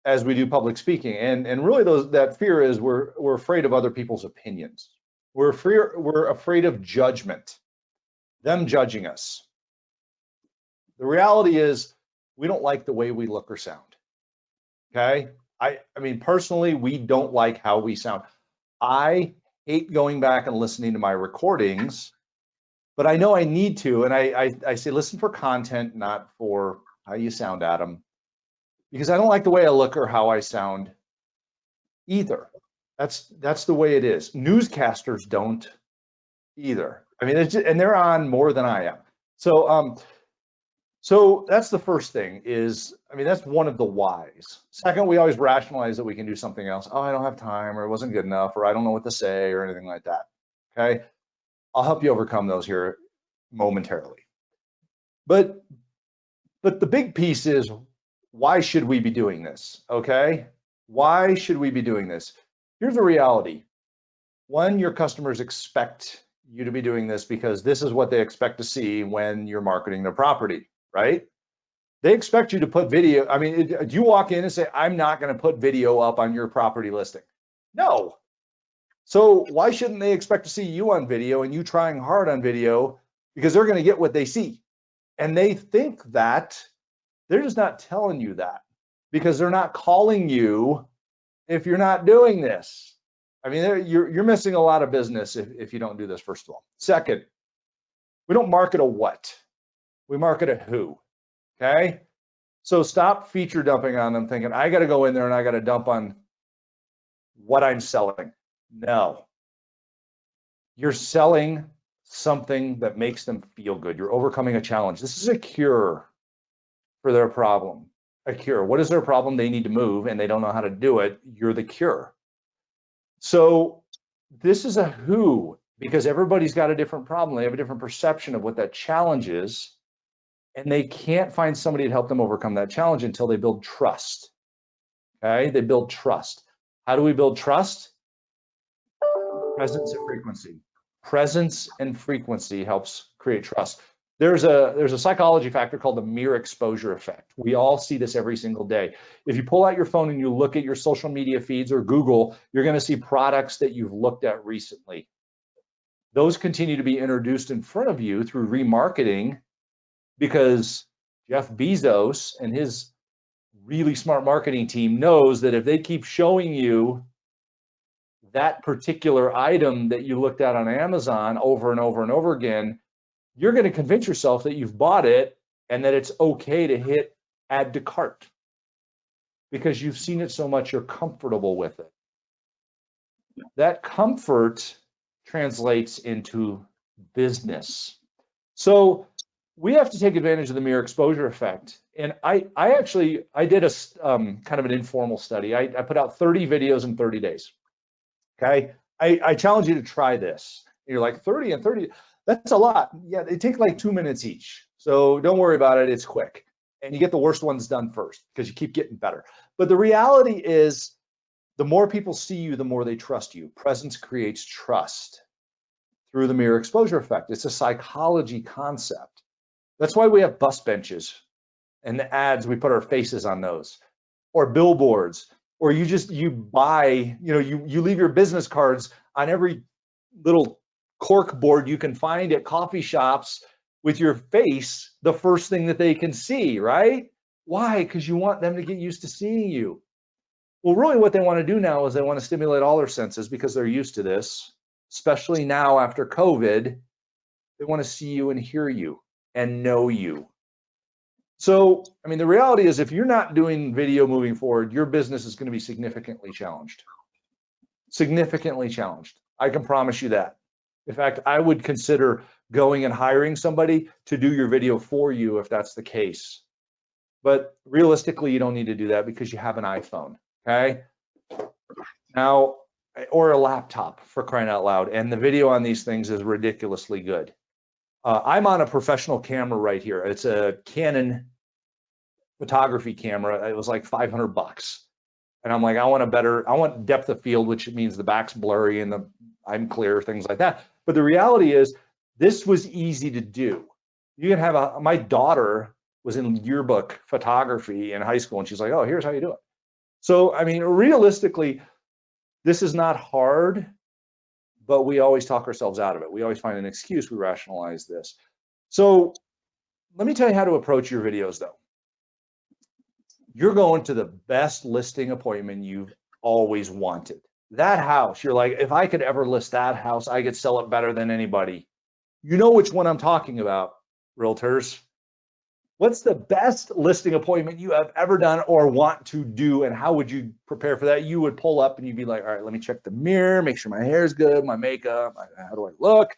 as we do public speaking, and really that fear is we're afraid of other people's opinions. We're afraid of judgment, them judging us. The reality is we don't like the way we look or sound. Okay, I mean personally, we don't like how we sound. I hate going back and listening to my recordings, but I know I need to, and I say listen for content, not for how you sound, Adam. Because I don't like the way I look or how I sound either. That's the way it is. Newscasters don't either. I mean, and they're on more than I am. So that's the first thing is, I mean, that's one of the whys. Second, we always rationalize that we can do something else. Oh, I don't have time, or it wasn't good enough, or I don't know what to say, or anything like that. Okay, I'll help you overcome those here momentarily. But the big piece is, why should we be doing this? Okay, why should we be doing this? here's the reality. One, your customers expect you to be doing this because this is what they expect to see when you're marketing their property, right? They expect you to put video. I mean, do you walk in and say, I'm not going to put video up on your property listing? No. So why shouldn't they expect to see you on video and you trying hard on video? Because they're going to get what they see. And they think that. They're just not telling you that because they're not calling you if you're not doing this. I mean, you're missing a lot of business if you don't do this, first of all. Second, we don't market a what. We market a who. Okay? So stop feature dumping on them thinking, I got to go in there and I got to dump on what I'm selling. No. You're selling something that makes them feel good. You're overcoming a challenge. This is a cure for their problem. A cure. What is their problem? They need to move and they don't know how to do it. You're the cure. So this is a who, because everybody's got a different problem. They have a different perception of what that challenge is, and they can't find somebody to help them overcome that challenge until they build trust. Okay? They build trust. How do we build trust? Presence and frequency. Presence and frequency helps create trust. There's a psychology factor called the mere exposure effect. We all see this every single day. If you pull out your phone and you look at your social media feeds or Google, you're going to see products that you've looked at recently. Those continue to be introduced in front of you through remarketing because Jeff Bezos and his really smart marketing team knows that if they keep showing you that particular item that you looked at on Amazon over and over and over again, you're going to convince yourself that you've bought it and that it's okay to hit add to cart because you've seen it so much, you're comfortable with it. That comfort translates into business. So we have to take advantage of the mere exposure effect. And I did a kind of an informal study. I put out 30 videos in 30 days. Okay. I challenge you to try this. And you're like 30 and 30. That's a lot. Yeah, they take like 2 minutes each. So don't worry about it. It's quick. And you get the worst ones done first because you keep getting better. But the reality is the more people see you, the more they trust you. Presence creates trust through the mere exposure effect. It's a psychology concept. That's why we have bus benches and the ads, we put our faces on those, or billboards, or you buy, you leave your business cards on every little cork board you can find at coffee shops with your face, the first thing that they can see, right? Why? Because you want them to get used to seeing you. Well, really what they want to do now is they want to stimulate all their senses because they're used to this, especially now after COVID. They want to see you and hear you and know you. So, I mean, the reality is if you're not doing video moving forward, your business is going to be significantly challenged. Significantly challenged. I can promise you that. In fact, I would consider going and hiring somebody to do your video for you if that's the case. But realistically, you don't need to do that because you have an iPhone, okay? Now, or a laptop for crying out loud. And the video on these things is ridiculously good. I'm on a professional camera right here. It's a Canon photography camera. It was like $500. And I'm like, I want depth of field, which means the back's blurry and I'm clear, things like that. But the reality is this was easy to do. You can have my daughter was in yearbook photography in high school and she's like, oh, here's how you do it. So, I mean, realistically, this is not hard, but we always talk ourselves out of it. We always find an excuse, we rationalize this. So let me tell you how to approach your videos though. You're going to the best listing appointment you've always wanted. That house, you're like, if I could ever list that house, I could sell it better than anybody. You know which one I'm talking about, realtors. What's the best listing appointment you have ever done or want to do, and how would you prepare for that? You would pull up and you'd be like, all right, let me check the mirror, make sure my hair is good, my makeup, how do I look?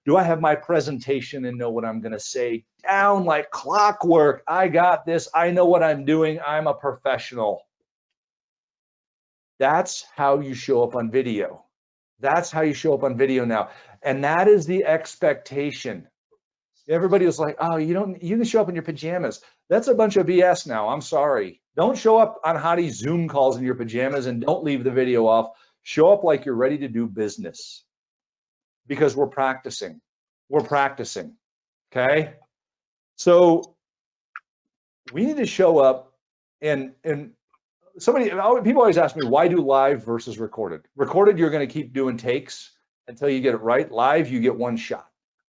Do I have my presentation and know what I'm going to say down like clockwork? I got this. I know what I'm doing. I'm a professional. That's how you show up on video. That's how you show up on video now. And that is the expectation. Everybody was like, oh, you can show up in your pajamas. That's a bunch of BS now. I'm sorry. Don't show up on Hadi Zoom calls in your pajamas and don't leave the video off. Show up like you're ready to do business because we're practicing. We're practicing. Okay. So we need to show up and people always ask me, why do live versus recorded? Recorded, you're going to keep doing takes until you get it right. Live, you get one shot.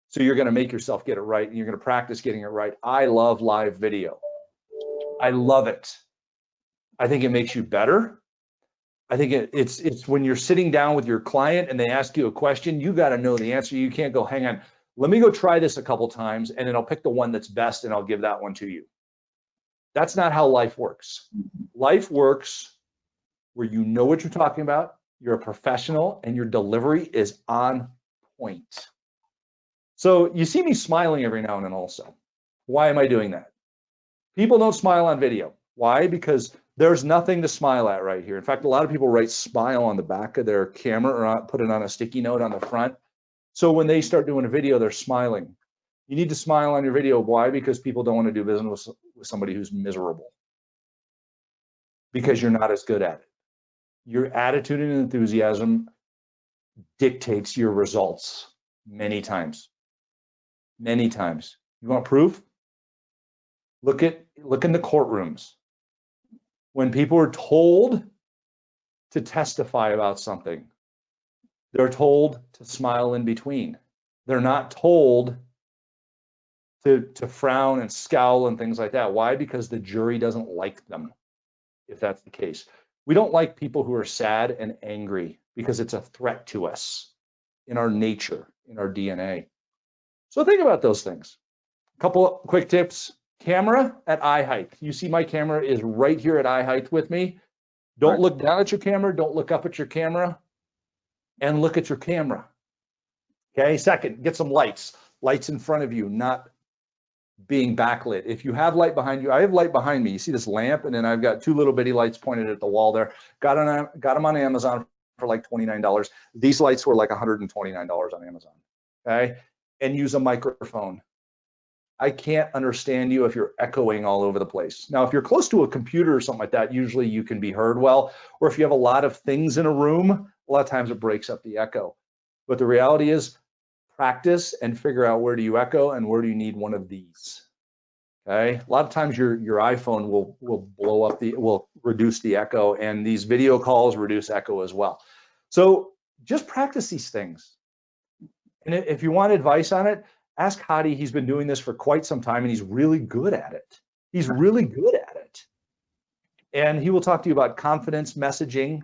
So you're going to make yourself get it right, and you're going to practice getting it right. I love live video. I love it. I think it makes you better. I think it's when you're sitting down with your client and they ask you a question, you got to know the answer. You can't go, hang on, let me go try this a couple times, and then I'll pick the one that's best and I'll give that one to you. That's not how life works. Life works where you know what you're talking about, you're a professional, and your delivery is on point. So you see me smiling every now and then also. Why am I doing that? People don't smile on video. Why? Because there's nothing to smile at right here. In fact, a lot of people write smile on the back of their camera or put it on a sticky note on the front. So when they start doing a video, they're smiling. You need to smile on your video. Why? Because people don't want to do business with somebody who's miserable. Because you're not as good at it. Your attitude and enthusiasm dictates your results many times. Many times. You want proof? Look in the courtrooms. When people are told to testify about something, they're told to smile in between. They're not told to frown and scowl and things like that. Why? Because the jury doesn't like them, if that's the case. We don't like people who are sad and angry because it's a threat to us in our nature, in our DNA. So think about those things. A couple of quick tips. Camera at eye height. You see my camera is right here at eye height with me. Don't look down at your camera. Don't look up at your camera. And look at your camera. Okay. Second, get some lights. Lights in front of you, not being backlit. If you have light behind you, I have light behind me. You see this lamp, and then I've got two little bitty lights pointed at the wall there. Got them on Amazon for like $29. These lights were like $129 on Amazon. Okay. And use a microphone. I can't understand you if you're echoing all over the place. Now, if you're close to a computer or something like that, usually you can be heard well. Or if you have a lot of things in a room, a lot of times it breaks up the echo. But the reality is, practice and figure out where do you echo and where do you need one of these. Okay. A lot of times your iPhone will reduce the echo, and these video calls reduce echo as well. So just practice these things. And if you want advice on it, ask Hadi. He's been doing this for quite some time, and he's really good at it. He's really good at it. And he will talk to you about confidence messaging.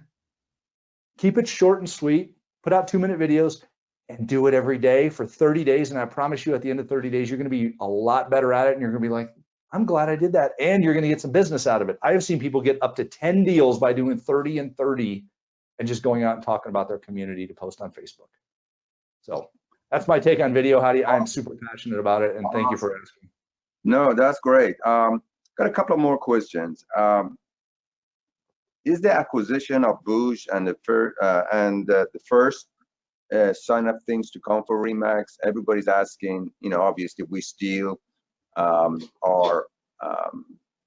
Keep it short and sweet. Put out 2-minute videos and do it every day for 30 days. And I promise you, at the end of 30 days, you're going to be a lot better at it. And you're going to be like, I'm glad I did that. And you're going to get some business out of it. I have seen people get up to 10 deals by doing 30 and 30 and just going out and talking about their community to post on Facebook. So that's my take on video, Hadi. I'm super passionate about it, and thank you for asking. No, that's great. Got a couple of more questions. Is the acquisition of Boosh and the first sign up things to come for Remax? Everybody's asking. Obviously we still are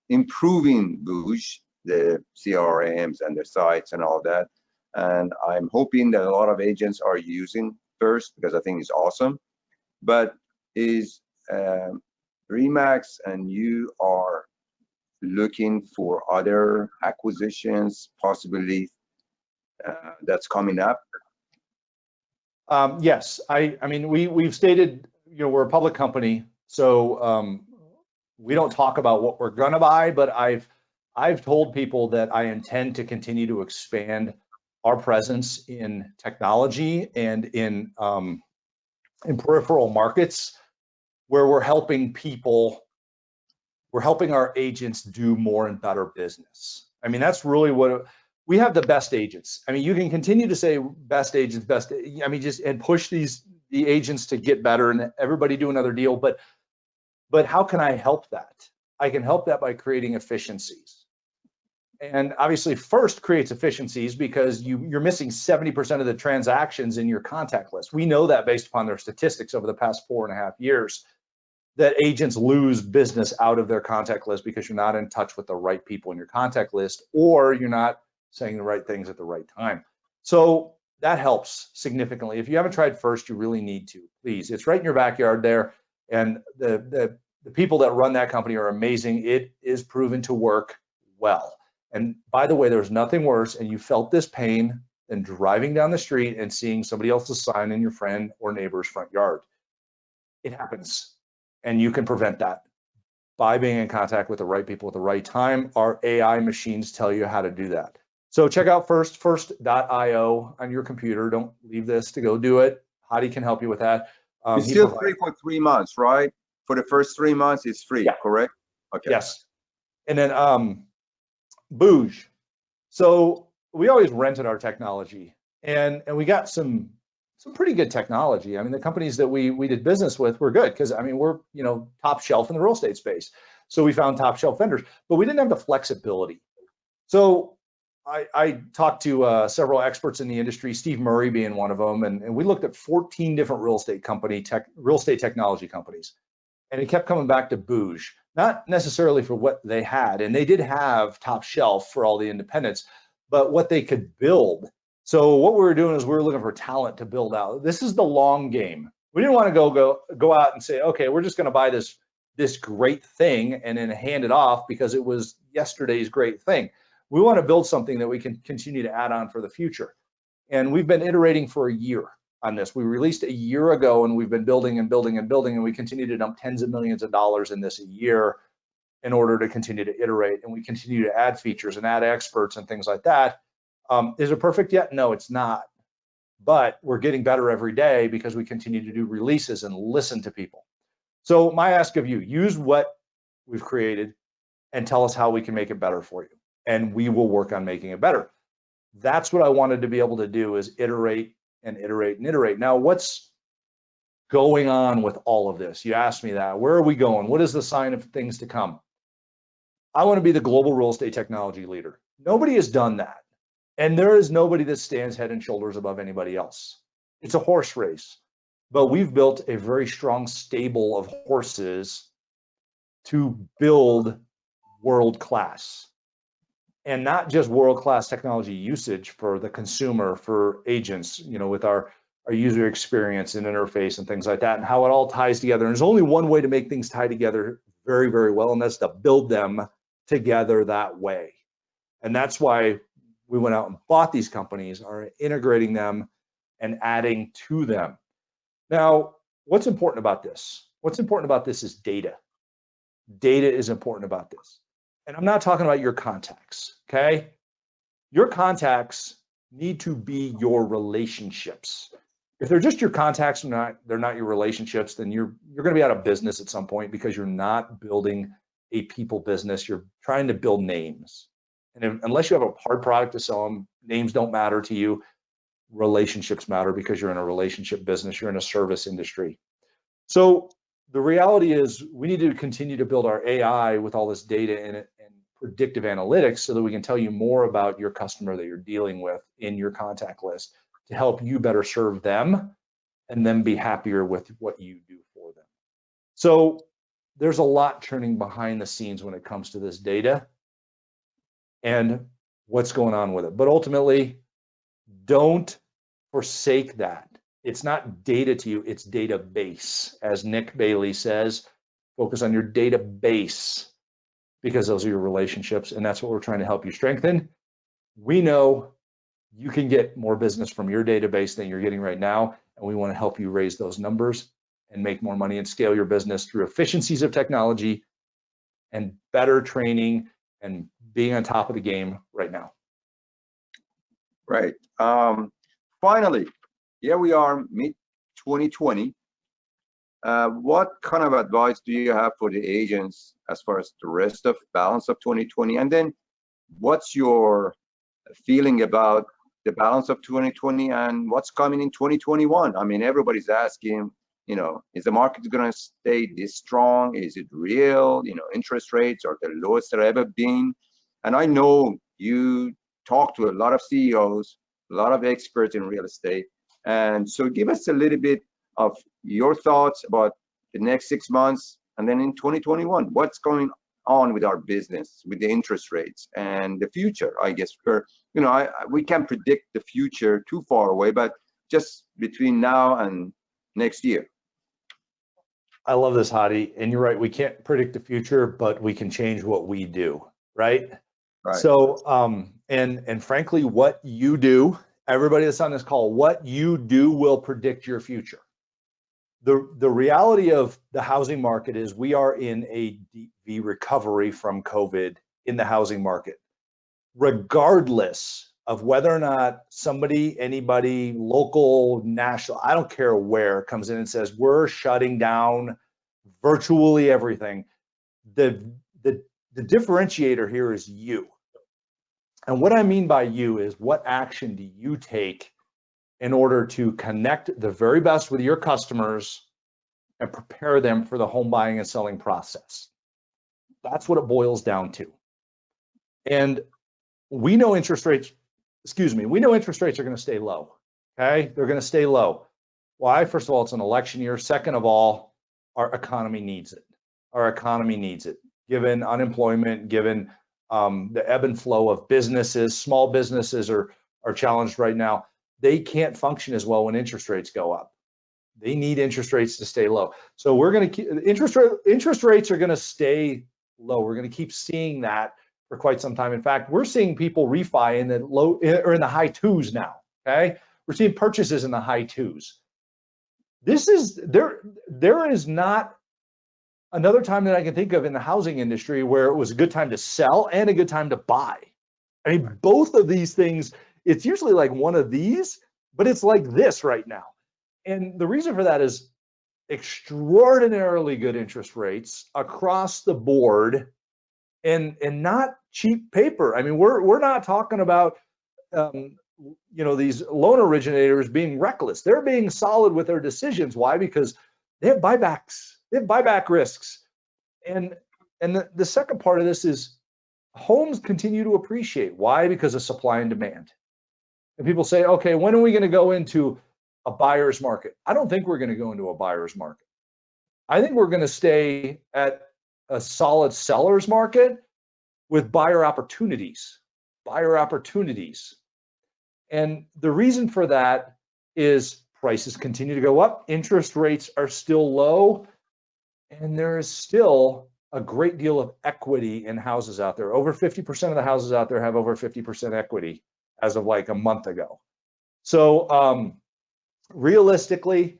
improving Boosh, the CRMs and their sites and all that. And I'm hoping that a lot of agents are using first, because I think it's awesome. But is Remax and you are looking for other acquisitions possibly that's coming up? Yes, I mean we've stated, we're a public company, so we don't talk about what we're gonna buy, but I've told people that I intend to continue to expand our presence in technology and in peripheral markets where we're helping our agents do more and better business. I mean, that's really what we have, the best agents. I mean, you can continue to say best agents, and push the agents to get better and everybody do another deal. But how can I help that? I can help that by creating efficiencies. And obviously first creates efficiencies because you're missing 70% of the transactions in your contact list. We know that based upon their statistics over the past 4.5 years, that agents lose business out of their contact list because you're not in touch with the right people in your contact list, or you're not saying the right things at the right time. So that helps significantly. If you haven't tried First, you really need to. Please, it's right in your backyard there, and the people that run that company are amazing. It is proven to work well. And by the way, there's nothing worse, and you felt this pain, than driving down the street and seeing somebody else's sign in your friend or neighbor's front yard. It happens, and you can prevent that by being in contact with the right people at the right time. Our AI machines tell you how to do that. So check out first.io on your computer. Don't leave this to go do it. Hadi can help you with that. It's still free for 3 months, right? For the first 3 months, it's free, yeah. Correct? Okay. Yes. And then Bouge. So we always rented our technology, and we got some pretty good technology. I mean, the companies that we did business with were good because, I mean, we're, you know, top shelf in the real estate space. So we found top shelf vendors, but we didn't have the flexibility. So I talked to several experts in the industry, Steve Murray being one of them, and we looked at 14 different real estate technology companies, and it kept coming back to Bouge, not necessarily for what they had, and they did have top shelf for all the independents, but what they could build. So what we were doing is we were looking for talent to build out. This is the long game. We didn't want to go out and say, okay, we're just going to buy this great thing and then hand it off because it was yesterday's great thing. We want to build something that we can continue to add on for the future. And we've been iterating for a year on this. We released a year ago, and we've been building and building and building, and we continue to dump tens of millions of dollars in this a year in order to continue to iterate. And we continue to add features and add experts and things like that. Is it perfect yet? No, it's not. But we're getting better every day because we continue to do releases and listen to people. So my ask of you, use what we've created and tell us how we can make it better for you. And we will work on making it better. That's what I wanted to be able to do, is iterate and iterate and iterate. Now, what's going on with all of this? You asked me that. Where are we going? What is the sign of things to come? I want to be the global real estate technology leader. Nobody has done that. And there is nobody that stands head and shoulders above anybody else. It's a horse race. But we've built a very strong stable of horses to build world class. And not just world-class technology usage for the consumer, for agents, you know, with our user experience and interface and things like that, and how it all ties together. And there's only one way to make things tie together very, very well, and that's to build them together that way. And that's why we went out and bought these companies, are integrating them and adding to them. Now, what's important about this? What's important about this is data. Data is important about this. And I'm not talking about your contacts, okay? Your contacts need to be your relationships. If they're just your contacts, they're not your relationships, then you're going to be out of business at some point because you're not building a people business. You're trying to build names. And unless you have a hard product to sell them, names don't matter to you. Relationships matter because you're in a relationship business. You're in a service industry. So the reality is we need to continue to build our AI with all this data in it and predictive analytics so that we can tell you more about your customer that you're dealing with in your contact list to help you better serve them and then be happier with what you do for them. So there's a lot turning behind the scenes when it comes to this data and what's going on with it. But ultimately, don't forsake that. It's not data to you, it's database. As Nick Bailey says, focus on your database because those are your relationships, and that's what we're trying to help you strengthen. We know you can get more business from your database than you're getting right now, and we want to help you raise those numbers and make more money and scale your business through efficiencies of technology and better training and being on top of the game right now. Right. Finally, here we are, mid-2020. What kind of advice do you have for the agents as far as the rest of balance of 2020? And then what's your feeling about the balance of 2020 and what's coming in 2021? I mean, everybody's asking, you know, is the market going to stay this strong? Is it real? You know, interest rates are the lowest they've ever been. And I know you talk to a lot of CEOs, a lot of experts in real estate. And so give us a little bit of your thoughts about the next 6 months and then in 2021, what's going on with our business, with the interest rates and the future. I guess we can't predict the future too far away, but just between now and next year. I love this, Hadi. And you're right, we can't predict the future, but we can change what we do, right? Right. So, and frankly, what you do, everybody that's on this call, what you do will predict your future. The reality of the housing market is we are in a deep V recovery from COVID in the housing market, regardless of whether or not somebody, anybody, local, national, I don't care where, comes in and says, we're shutting down virtually everything. The differentiator here is you. And what I mean by you is, what action do you take in order to connect the very best with your customers and prepare them for the home buying and selling process? That's what it boils down to. And we know interest rates, we know interest rates are going to stay low. Okay, they're going to stay low. Why? First of all, it's an election year. Second of all, our economy needs it. Our economy needs it, given unemployment, given the ebb and flow of businesses. Small businesses are challenged right now. They can't function as well when interest rates go up. They need interest rates to stay low. So we're going to keep interest rates are going to stay low. We're going to keep seeing that for quite some time. In fact, we're seeing people refi in the low or in the high twos now. Okay, we're seeing purchases in the high twos. This is there is not another time that I can think of in the housing industry where it was a good time to sell and a good time to buy. I mean, both of these things, it's usually like one of these, but it's like this right now. And the reason for that is extraordinarily good interest rates across the board, and not cheap paper. I mean, we're not talking about these loan originators being reckless. They're being solid with their decisions. Why? Because they have buybacks. They have buyback risks. And the second part of this is homes continue to appreciate. Why? Because of supply and demand. And people say, okay, when are we going to go into a buyer's market? I don't think we're going to go into a buyer's market. I think we're going to stay at a solid seller's market with buyer opportunities. And the reason for that is prices continue to go up, interest rates are still low, and there is still a great deal of equity in houses out there. Over 50% of the houses out there have over 50% equity as of like a month ago. So realistically,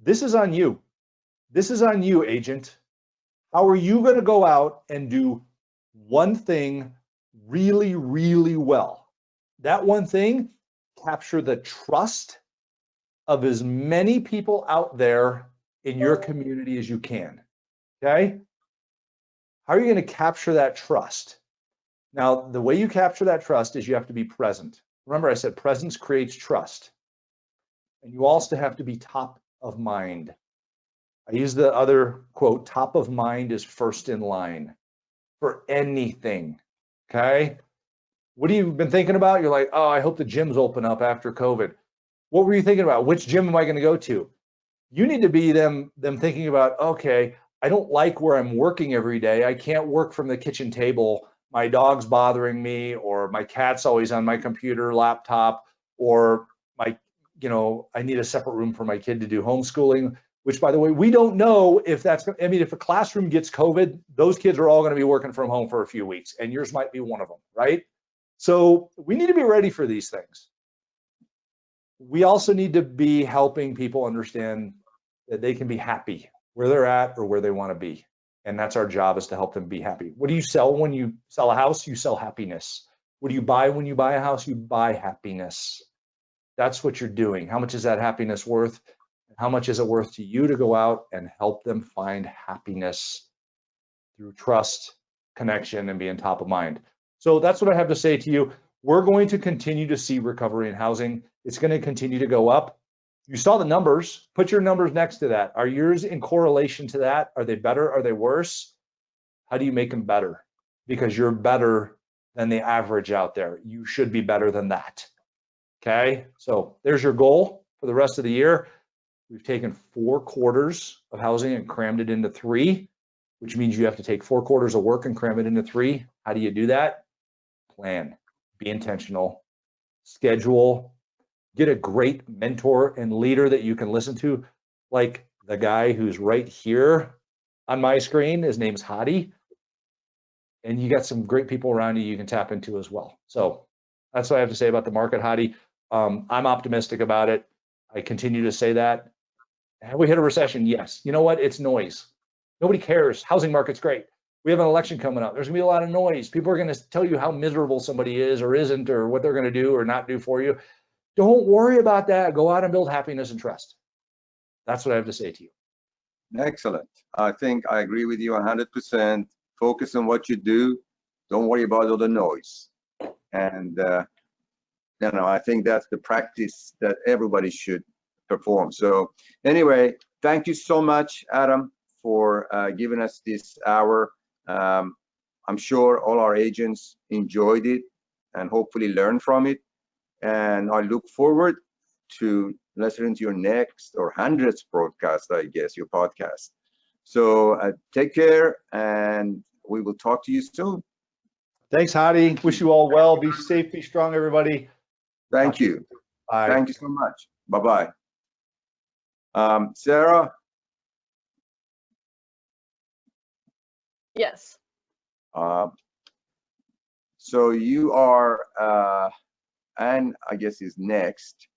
this is on you. This is on you, agent. How are you going to go out and do one thing really, really well? That one thing, capture the trust of as many people out there in your community as you can. Okay? How are you going to capture that trust? Now, the way you capture that trust is you have to be present. Remember, I said presence creates trust. And you also have to be top of mind. I use the other quote, top of mind is first in line for anything. Okay? What have you been thinking about? You're like, oh, I hope the gyms open up after COVID. What were you thinking about? Which gym am I going to go to? You need to be them thinking about, okay, I don't like where I'm working every day. I can't work from the kitchen table. My dog's bothering me, or my cat's always on my computer, laptop, or I need a separate room for my kid to do homeschooling, which, by the way, we don't know if that's, I mean, if a classroom gets COVID, those kids are all going to be working from home for a few weeks, and yours might be one of them, right? So we need to be ready for these things. We also need to be helping people understand that they can be happy where they're at or where they want to be. And that's our job, is to help them be happy. What do you sell when you sell a house? You sell happiness. What do you buy when you buy a house? You buy happiness. That's what you're doing. How much is that happiness worth? How much is it worth to you to go out and help them find happiness through trust, connection, and being top of mind? So that's what I have to say to you. We're going to continue to see recovery in housing. It's going to continue to go up. You saw the numbers. Put your numbers next to that. Are yours in correlation to that? Are they better? Are they worse? How do you make them better? Because you're better than the average out there. You should be better than that. Okay, so there's your goal for the rest of the year. We've taken 4 quarters of housing and crammed it into 3. which means you have to take 4 quarters of work and cram it into 3. How do you do that? Plan, be intentional, schedule, get a great mentor and leader that you can listen to, like the guy who's right here on my screen. His name's Hadi. And you got some great people around you can tap into as well. So that's what I have to say about the market, Hadi. I'm optimistic about it. I continue to say that. Have we hit a recession? Yes. You know what? It's noise. Nobody cares. Housing market's great. We have an election coming up. There's gonna be a lot of noise. People are gonna tell you how miserable somebody is or isn't, or what they're gonna do or not do for you. Don't worry about that. Go out and build happiness and trust. That's what I have to say to you. Excellent. I think I agree with you 100%. Focus on what you do. Don't worry about all the noise. And I think that's the practice that everybody should perform. So anyway, thank you so much, Adam, for giving us this hour. I'm sure all our agents enjoyed it and hopefully learned from it. And I look forward to listening to your next or 100th broadcast, I guess, your podcast. So take care, and we will talk to you soon. Thanks, Hadi. Wish you all well. Be safe, be strong, everybody. Thank you. Bye. Thank you so much. Bye-bye. Sarah? Yes. So you are, Anne, I guess, is next.